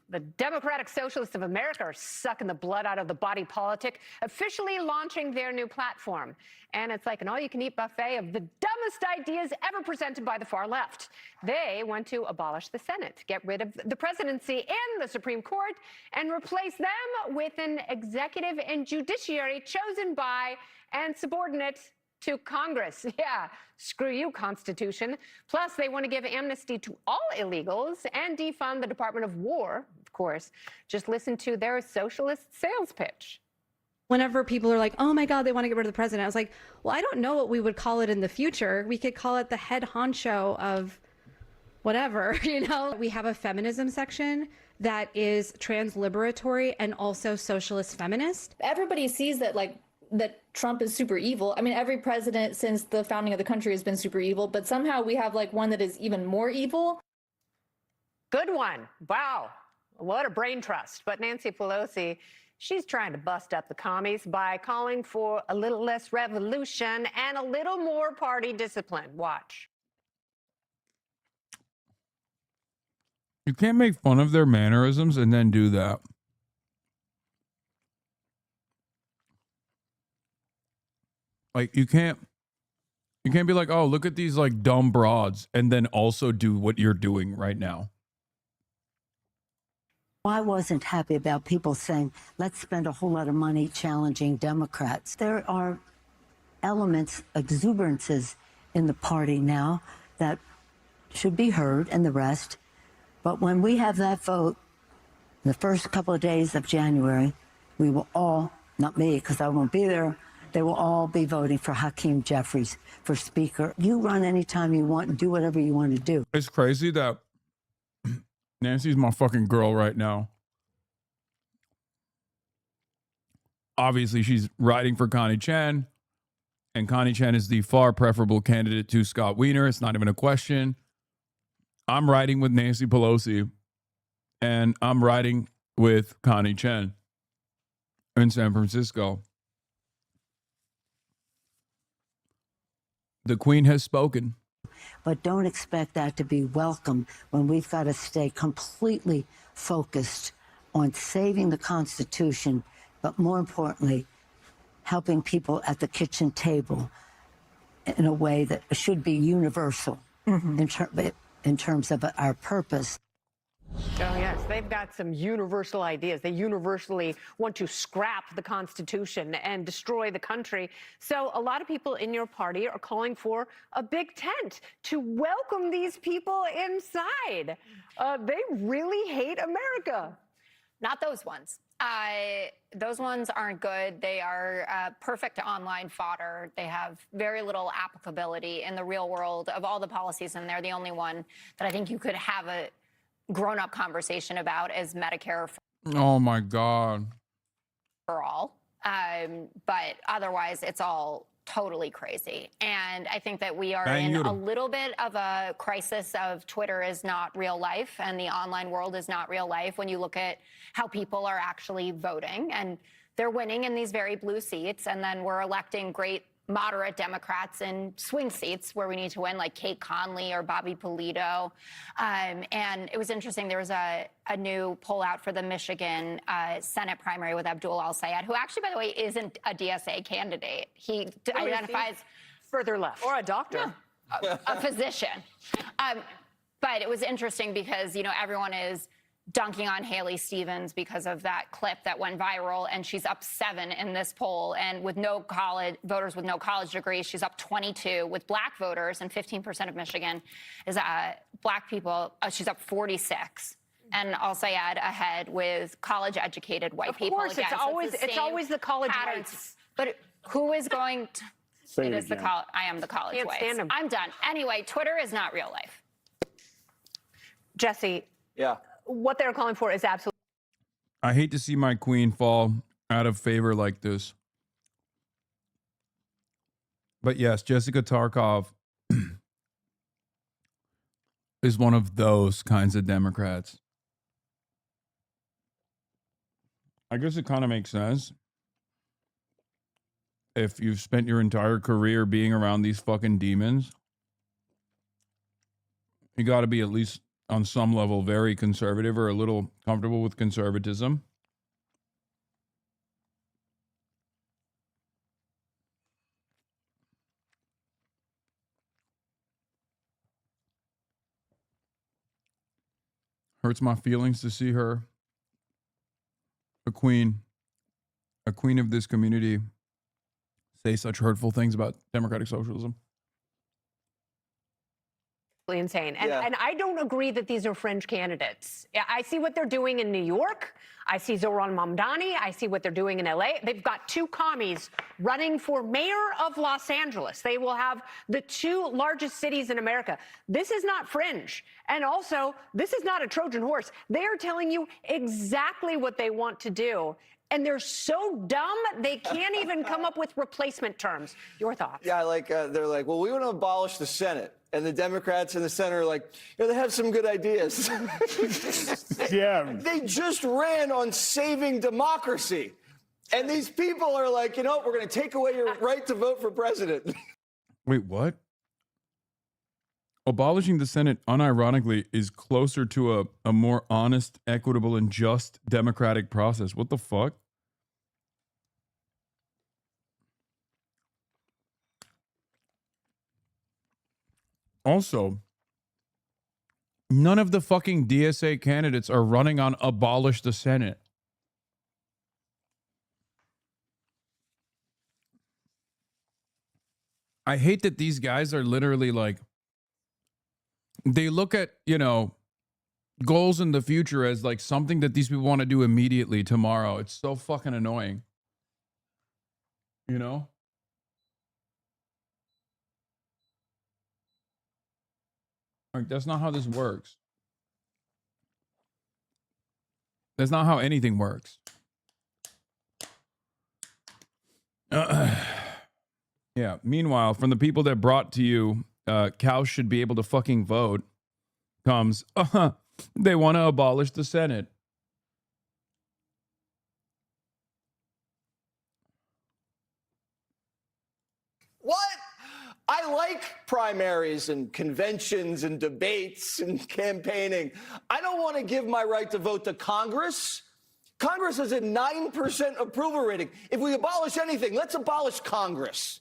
the Democratic Socialists of America are sucking the blood out of the body politic, officially launching their new platform. And it's like an all-you-can-eat buffet of the dumbest ideas ever presented by the far left. They want to abolish the Senate, get rid of the presidency and the Supreme Court, and replace them with an executive and judiciary chosen by and subordinate to Congress. Yeah, screw you, Constitution. Plus, they want to give amnesty to all illegals and defund the Department of War, of course. Just listen to their socialist sales pitch. Whenever people are like, oh my God, they want to get rid of the president, I was like, well, I don't know what we would call it in the future. We could call it the head honcho of whatever, you know? We have a feminism section that is trans-liberatory and also socialist feminist. Everybody sees that, like, that Trump is super evil. I mean, every president since the founding of the country has been super evil, but somehow we have like one that is even more evil. Good one. Wow. What a brain trust. But Nancy Pelosi, she's trying to bust up the commies by calling for a little less revolution and a little more party discipline. Watch. You can't make fun of their mannerisms and then do that. Like, you can't be like, oh, look at these like dumb broads and then also do what you're doing right now. I wasn't happy about people saying, let's spend a whole lot of money challenging Democrats. There are elements, exuberances in the party now that should be heard and the rest. But when we have that vote, the first couple of days of January, we will all, not me, because I won't be there, they will all be voting for Hakeem Jeffries for Speaker. You run anytime you want and do whatever you want to do. It's crazy that Nancy's my fucking girl right now. Obviously, she's riding for Connie Chen, and Connie Chen is the far preferable candidate to Scott Wiener. It's not even a question. I'm riding with Nancy Pelosi, and I'm riding with Connie Chen in San Francisco. The Queen has spoken. But don't expect that to be welcome when we've got to stay completely focused on saving the Constitution, but more importantly, helping people at the kitchen table in a way that should be universal in terms of our purpose. Oh, yes, they've got some universal ideas. They universally want to scrap the Constitution and destroy the country. So a lot of people in your party are calling for a big tent to welcome these people inside. They really hate America. Not those ones. Those ones aren't good. They are perfect online fodder. They have very little applicability in the real world of all the policies, and they're the only one that I think you could have a grown-up conversation about is Medicare Oh my God. for all. But otherwise, it's all totally crazy. And I think that we are in a little bit of a crisis of Twitter is not real life and the online world is not real life when you look at how people are actually voting. And they're winning in these very blue seats. And then we're electing great moderate Democrats in swing seats where we need to win, like Kate Conley or Bobby Polito. And it was interesting. There was a new poll out for the Michigan Senate primary with Abdul Al-Sayed, who actually, by the way, isn't a DSA candidate. He identifies further left. Or a doctor. A physician. But it was interesting because, you know, everyone is dunking on Haley Stevens because of that clip that went viral, and she's up 7 in this poll. And with no college voters with no college degrees, she's up 22. With black voters, and 15% of Michigan is black people, she's up 46. And I'll say ahead with college-educated white people. Of course, again. it's always the college patterns. whites. But who is going to? Say it it is the again. college. I am the college Can't whites. stand 'em. I'm done. Anyway, Twitter is not real life. Jesse, yeah, what they're calling for is absolutely. I hate to see my queen fall out of favor like this. But yes, Jessica Tarkov is one of those kinds of Democrats. I guess it kind of makes sense. If you've spent your entire career being around these fucking demons, you got to be at least on some level very conservative or a little comfortable with conservatism. Hurts my feelings to see her, a queen of this community, say such hurtful things about democratic socialism. Insane. And, Yeah. and I don't agree that these are fringe candidates. I see what they're doing in New York. I see Zohran Mamdani. I see what they're doing in LA. They've got 2 commies running for mayor of Los Angeles. They will have the 2 largest cities in America. This is not fringe. And also, this is not a Trojan horse. They are telling you exactly what they want to do. And they're so dumb, they can't even come up with replacement terms. Your thoughts? Yeah, like they're like, well, we want to abolish the Senate. And the Democrats in the Senate are like, they have some good ideas. Yeah. They just ran on saving democracy. And these people are like, you know what, we're going to take away your right to vote for president. Wait, what? Abolishing the Senate, unironically, is closer to a more honest, equitable, and just democratic process. What the fuck? Also, none of the fucking DSA candidates are running on abolish the Senate. I hate that these guys are literally like, they look at, you know, goals in the future as like something that these people want to do immediately tomorrow. It's so fucking annoying. You know? Like, that's not how this works. That's not how anything works. Yeah. Meanwhile, from the people that brought to you, cows should be able to fucking vote, comes, they want to abolish the Senate. What? I like primaries and conventions and debates and campaigning. I don't want to give my right to vote to Congress. Congress has a 9% approval rating. If we abolish anything, let's abolish Congress.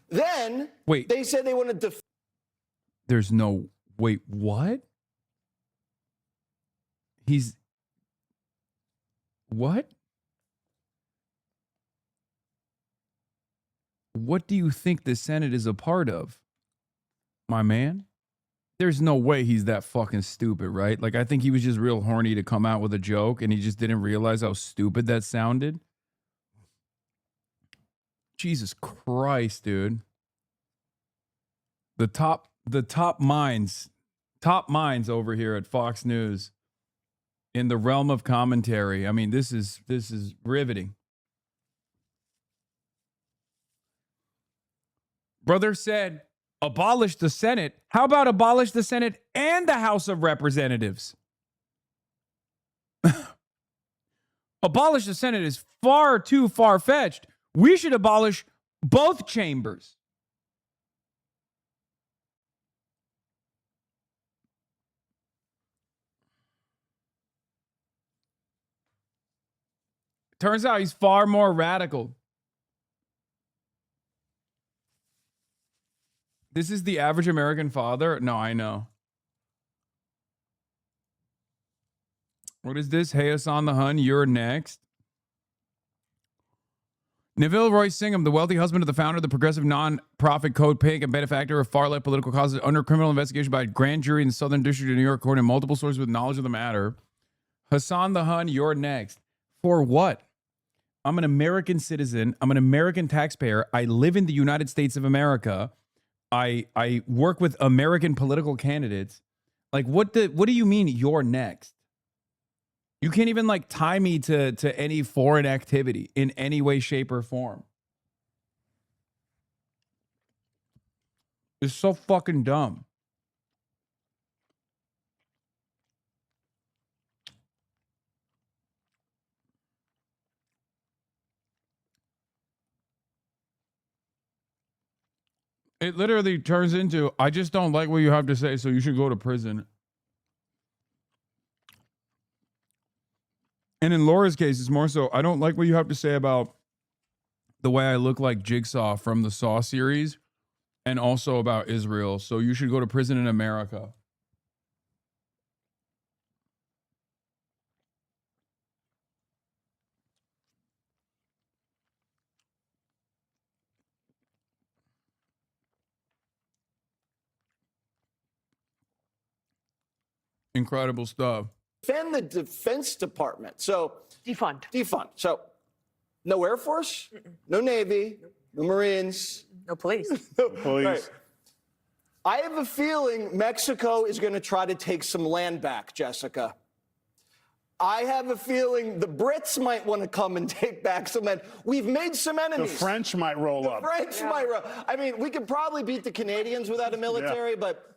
Then Wait. They said they want to There's no, wait, what? What? What do you think the Senate is a part of, my man? There's no way he's that fucking stupid, right? Like, I think he was just real horny to come out with a joke and he just didn't realize how stupid that sounded. Jesus Christ, dude. The top minds over here at Fox News in the realm of commentary. I mean, this is riveting. Brother said, abolish the Senate. How about abolish the Senate and the House of Representatives? Abolish the Senate is far too far-fetched. We should abolish both chambers. Turns out he's far more radical. This is the average American father? No, I know. What is this? Hey, Hasan the Hun, you're next. Neville Roy Singham, the wealthy husband of the founder of the progressive non-profit Code Pink and benefactor of far-left political causes, under criminal investigation by a grand jury in the Southern District of New York, according to multiple sources with knowledge of the matter. Hasan the Hun, you're next. For what? I'm an American citizen. I'm an American taxpayer. I live in the United States of America. I work with American political candidates. Like, what do you mean you're next? You can't even like tie me to any foreign activity in any way, shape, or form. It's so fucking dumb. It literally turns into, I just don't like what you have to say, so you should go to prison. And in Laura's case, it's more so, I don't like what you have to say about the way I look like Jigsaw from the Saw series, and also about Israel, so you should go to prison in America. Incredible stuff. Defend the Defense Department. So defund. So no Air Force, no Navy, no Marines, no police. no police. Right. I have a feeling Mexico is going to try to take some land back, Jessica. I have a feeling the Brits might want to come and take back some land. We've made some enemies. The French might roll up. The French might roll. I mean, we could probably beat the Canadians without a military, but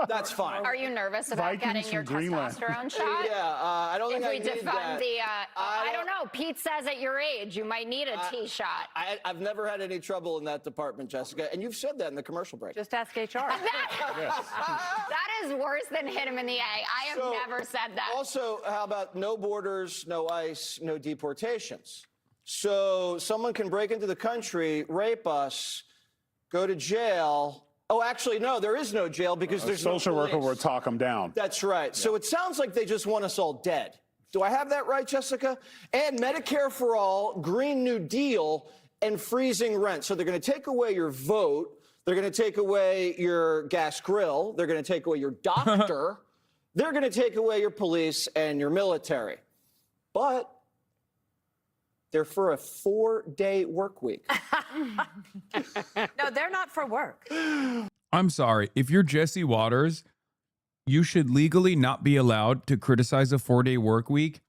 that's fine. Are you nervous about getting your testosterone shot? Yeah, I don't think I need need defund that. I don't know. Pete says at your age you might need a T shot. I've never had any trouble in that department, Jessica, and you've said that in the commercial break. Just ask HR. That is worse than hit him in the egg. I have never said that. Also, how about no borders, no ICE, no deportations? So someone can break into the country, rape us, go to jail. Oh, actually, no, there is no jail because there's no social worker police. will talk them down. That's right. Yeah. So it sounds like they just want us all dead. Do I have that right, Jessica? And Medicare for all, Green New Deal, and freezing rent. So they're going to take away your vote. They're going to take away your gas grill. They're going to take away your doctor. They're going to take away your police and your military. But they're for a 4-day work week. No, they're not for work. I'm sorry. If you're Jesse Waters, you should legally not be allowed to criticize a 4-day work week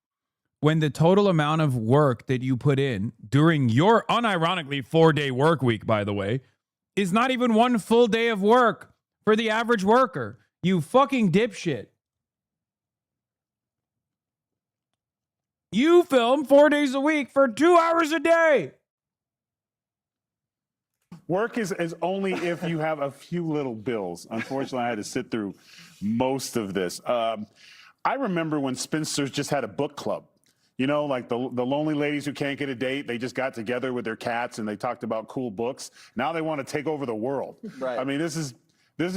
when the total amount of work that you put in during your unironically 4-day work week, by the way, is not even one full day of work for the average worker. You fucking dipshit. You film 4 days a week for 2 hours a day. Work is only if you have a few little bills. Unfortunately, I had to sit through most of this. I remember when spinsters just had a book club. You know, like the lonely ladies who can't get a date, they just got together with their cats and they talked about cool books. Now they want to take over the world. Right. I mean, this is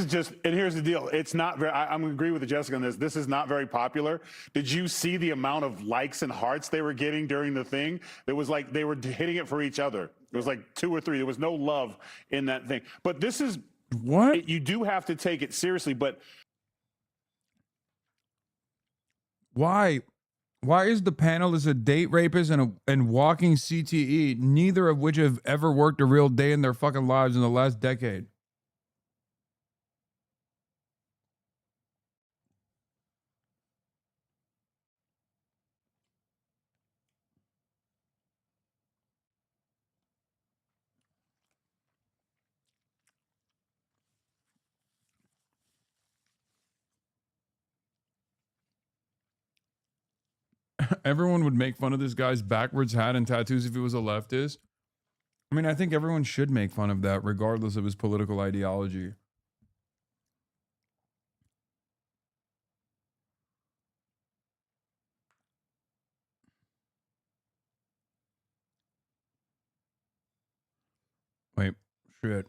just, and here's the deal. It's not very, I'm going to agree with Jessica on this. This is not very popular. Did you see the amount of likes and hearts they were getting during the thing? It was like they were hitting it for each other. It was like 2 or 3. There was no love in that thing. But this is, what? You do have to take it seriously, but. Why is the panel a date rapist and walking CTE, neither of which have ever worked a real day in their fucking lives in the last decade? Everyone would make fun of this guy's backwards hat and tattoos if he was a leftist. I mean, I think everyone should make fun of that regardless of his political ideology. Wait, shit.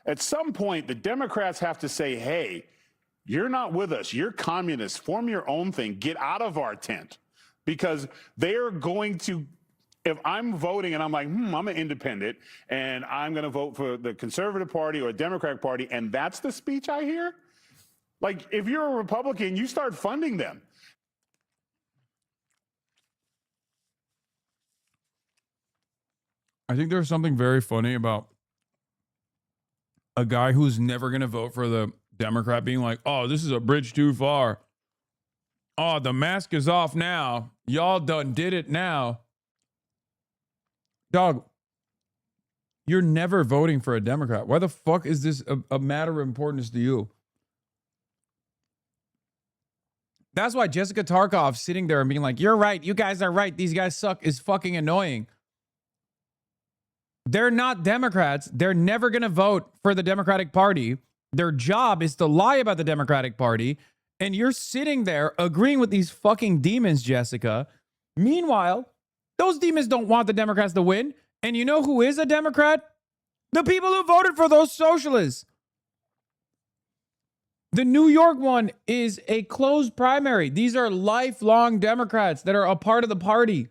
At some point, the Democrats have to say, hey, You're not with us. You're communists. Form your own thing. Get out of our tent. Because they're going to, if I'm voting and I'm like, I'm an independent and I'm going to vote for the Conservative Party or Democratic Party, and that's the speech I hear, like, if you're a Republican, you start funding them. I think there's something very funny about a guy who's never going to vote for the Democrat being like, oh, this is a bridge too far. Oh, the mask is off now. Y'all done did it now. Dog, you're never voting for a Democrat. Why the fuck is this a matter of importance to you? That's why Jessica Tarkov sitting there and being like, you're right. You guys are right. These guys suck is fucking annoying. They're not Democrats. They're never going to vote for the Democratic Party. Their job is to lie about the Democratic Party. And you're sitting there agreeing with these fucking demons, Jessica. Meanwhile, those demons don't want the Democrats to win. And you know who is a Democrat? The people who voted for those socialists. The New York one is a closed primary. These are lifelong Democrats that are a part of the party.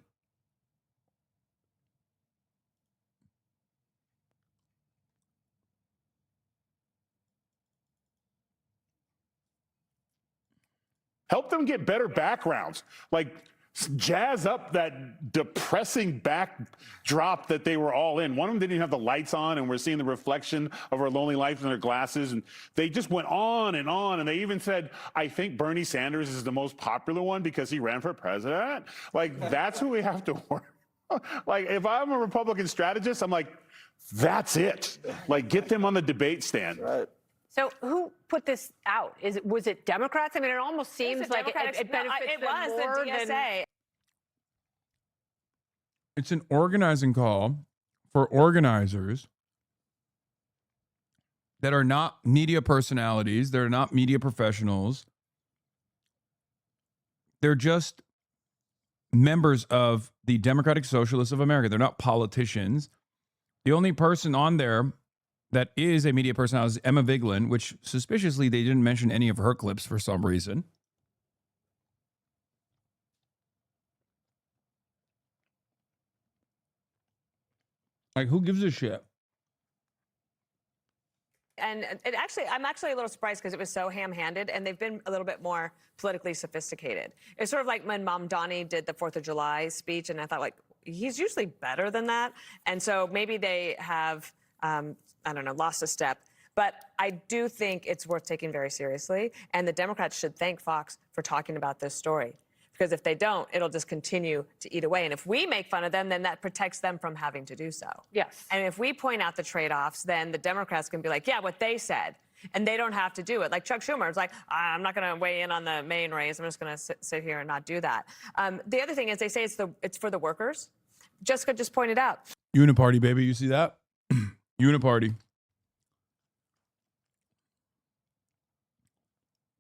Help them get better backgrounds. Like, jazz up that depressing backdrop that they were all in. One of them didn't even have the lights on, and we're seeing the reflection of her lonely life in their glasses. And they just went on. And they even said, I think Bernie Sanders is the most popular one because he ran for president. Like, that's who we have to work. Like, if I'm a Republican strategist, I'm like, that's it. Like, get them on the debate stand. Right. So who put this out? Was it Democrats? I mean, it almost seems like it benefits them more the DSA. than... It's an organizing call for organizers that are not media personalities. They're not media professionals. They're just members of the Democratic Socialists of America. They're not politicians. The only person on there that is a media personality is Emma Vigeland, which suspiciously they didn't mention any of her clips for some reason. Like, who gives a shit? And I'm actually a little surprised because it was so ham-handed, and they've been a little bit more politically sophisticated. It's sort of like when Mamdani did the 4th of July speech, and I thought, like, he's usually better than that. And so maybe they have, I don't know, lost a step. But I do think it's worth taking very seriously, and the Democrats should thank Fox for talking about this story. Because if they don't, it'll just continue to eat away. And if we make fun of them, then that protects them from having to do so. Yes. And if we point out the trade-offs, then the Democrats can be like, yeah, what they said. And they don't have to do it. Like Chuck Schumer is like, I'm not going to weigh in on the Maine race. I'm just going to sit here and not do that. The other thing is they say it's for the workers. Jessica just pointed out. Uniparty, baby. You see that? Uniparty.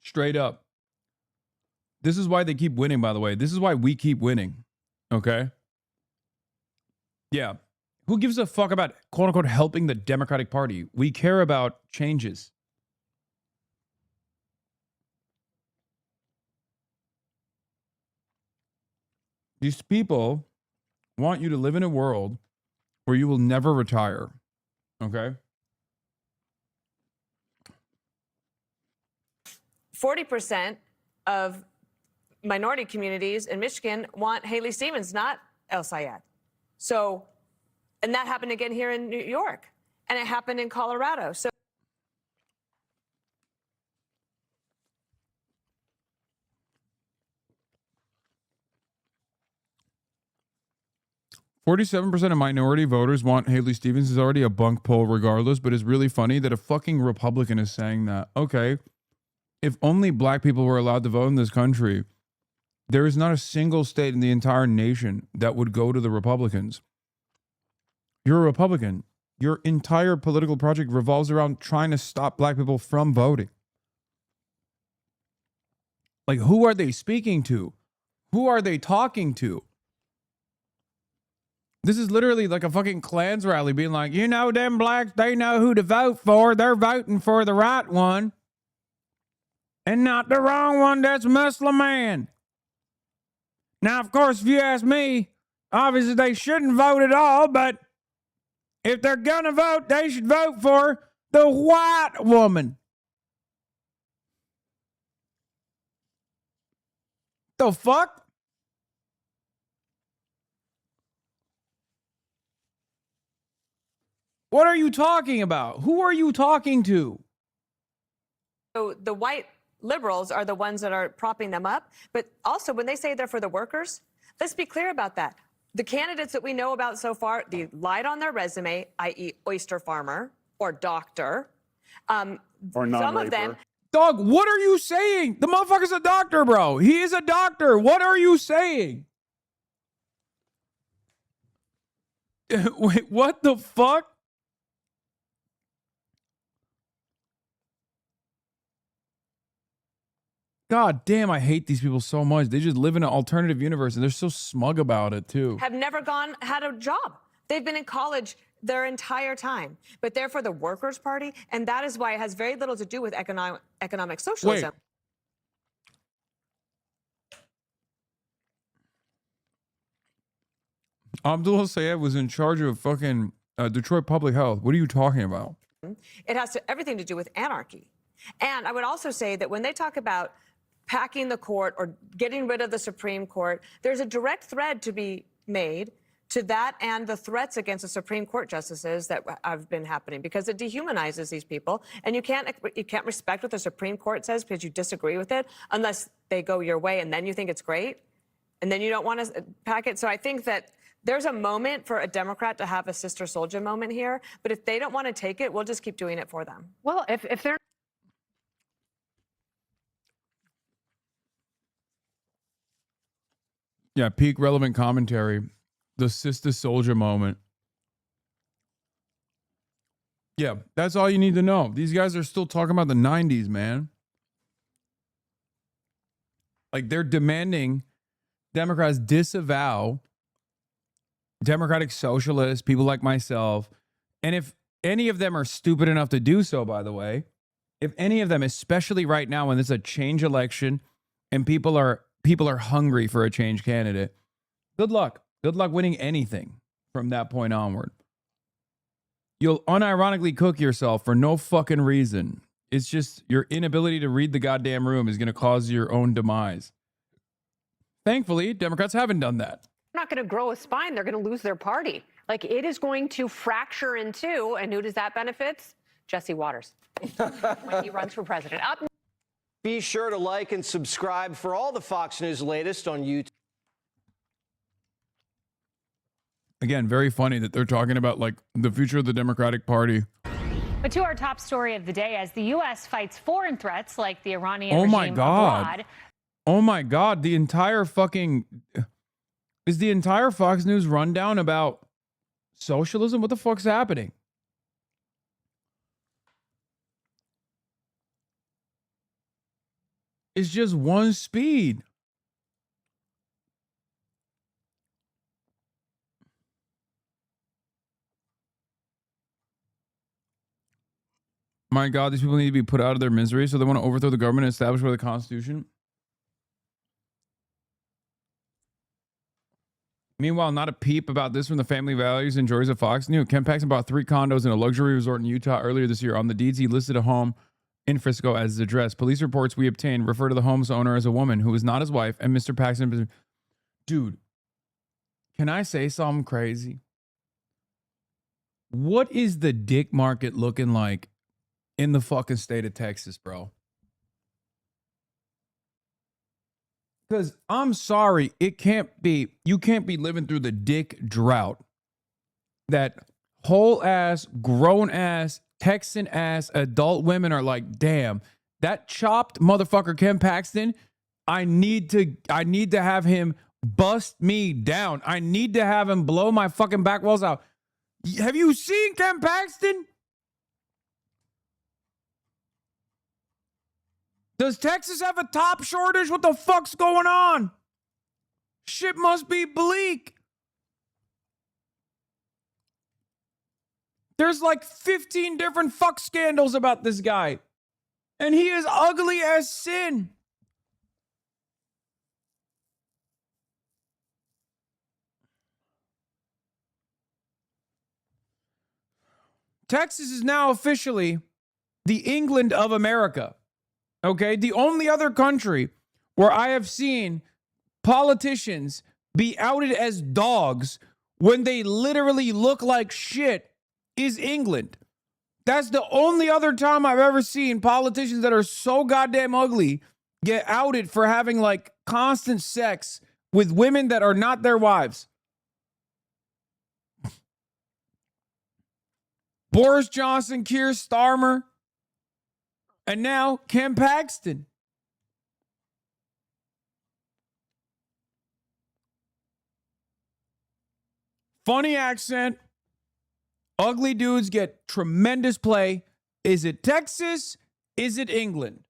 Straight up. This is why they keep winning, by the way. This is why we keep winning. Okay? Yeah. Who gives a fuck about, quote unquote, helping the Democratic Party? We care about changes. These people want you to live in a world where you will never retire. Okay? 40% of minority communities in Michigan want Haley Stevens, not El Sayed. So, and that happened again here in New York, and it happened in Colorado. So. 47% of minority voters want Haley Stevens. Is already a bunk poll regardless, but it's really funny that a fucking Republican is saying that. Okay, if only black people were allowed to vote in this country, there is not a single state in the entire nation that would go to the Republicans. You're a Republican. Your entire political project revolves around trying to stop black people from voting. Like, who are they speaking to? Who are they talking to? This is literally like a fucking Klans rally being like, you know, them blacks, they know who to vote for. They're voting for the right one. and not the wrong one. That's Muslim man. Now, of course, if you ask me, obviously they shouldn't vote at all, but if they're gonna vote, they should vote for the white woman. The fuck? What are you talking about? Who are you talking to? So the white liberals are the ones that are propping them up. But also, when they say they're for the workers, let's be clear about that. The candidates that we know about so far, they lied on their resume, i.e. oyster farmer or doctor. Or some of them. Dog, what are you saying? The motherfucker's a doctor, bro. He is a doctor. What are you saying? Wait, what the fuck? God damn, I hate these people so much. They just live in an alternative universe and they're so smug about it too. Have never had a job. They've been in college their entire time, but they're for the Workers' Party, and that is why it has very little to do with economic socialism. Abdullah Sayed was in charge of fucking Detroit Public Health. What are you talking about? It has everything to do with anarchy. And I would also say that when they talk about packing the court or getting rid of the Supreme Court, there's a direct thread to be made to that and the threats against the Supreme Court justices that have been happening, because it dehumanizes these people, and you can't respect what the Supreme Court says because you disagree with it unless they go your way, and then you think it's great, and then you don't want to pack it. So I think that there's a moment for a Democrat to have a Sister Soldier moment here, but if they don't want to take it, we'll just keep doing it for them. Well, if they're Yeah, peak relevant commentary. The Sister Soldier moment. Yeah, that's all you need to know. These guys are still talking about the 90s, man. Like, they're demanding Democrats disavow democratic socialists, people like myself. And if any of them are stupid enough to do so, by the way, if any of them, especially right now when it's a change election and people are hungry for a change candidate, good luck. Good luck winning anything from that point onward. You'll unironically cook yourself for no fucking reason. It's just your inability to read the goddamn room is going to cause your own demise. Thankfully, Democrats haven't done that. not going to grow a spine, they're going to lose their party. Like, it is going to fracture in two, and who does that benefit? Jesse Waters, when he runs for president. Up. Be sure to like and subscribe for all the Fox News latest on YouTube. Again, very funny that they're talking about like the future of the Democratic Party. But to our top story of the day, as the U.S. fights foreign threats like the Iranian Oh my regime God. abroad. Oh my God. The entire fucking... Is the entire Fox News rundown about socialism? What the fuck's happening? It's just one speed. My God, these people need to be put out of their misery, so they want to overthrow the government established by the Constitution. Meanwhile, not a peep about this from the family values and joys of Fox News. Ken Paxton bought 3 condos in a luxury resort in Utah earlier this year. On the deeds, he listed a home in Frisco as his address. Police reports we obtained refer to the home's owner as a woman who was not his wife, and Mr. Paxton... Dude, can I say something crazy? What is the dick market looking like in the fucking state of Texas, bro? Because I'm sorry, you can't be living through the dick drought that whole ass, grown ass, Texan ass adult women are like, damn, that chopped motherfucker Ken Paxton, I need to have him bust me down. I need to have him blow my fucking back walls out. Have you seen Ken Paxton? Does Texas have a top shortage? What the fuck's going on? Shit must be bleak. There's like 15 different fuck scandals about this guy. And he is ugly as sin. Texas is now officially the England of America. Okay? The only other country where I have seen politicians be outed as dogs when they literally look like shit is England. That's the only other time I've ever seen politicians that are so goddamn ugly get outed for having like constant sex with women that are not their wives. Boris Johnson, Keir Starmer, and now Ken Paxton. Funny accent. Ugly dudes get tremendous play. Is it Texas? Is it England?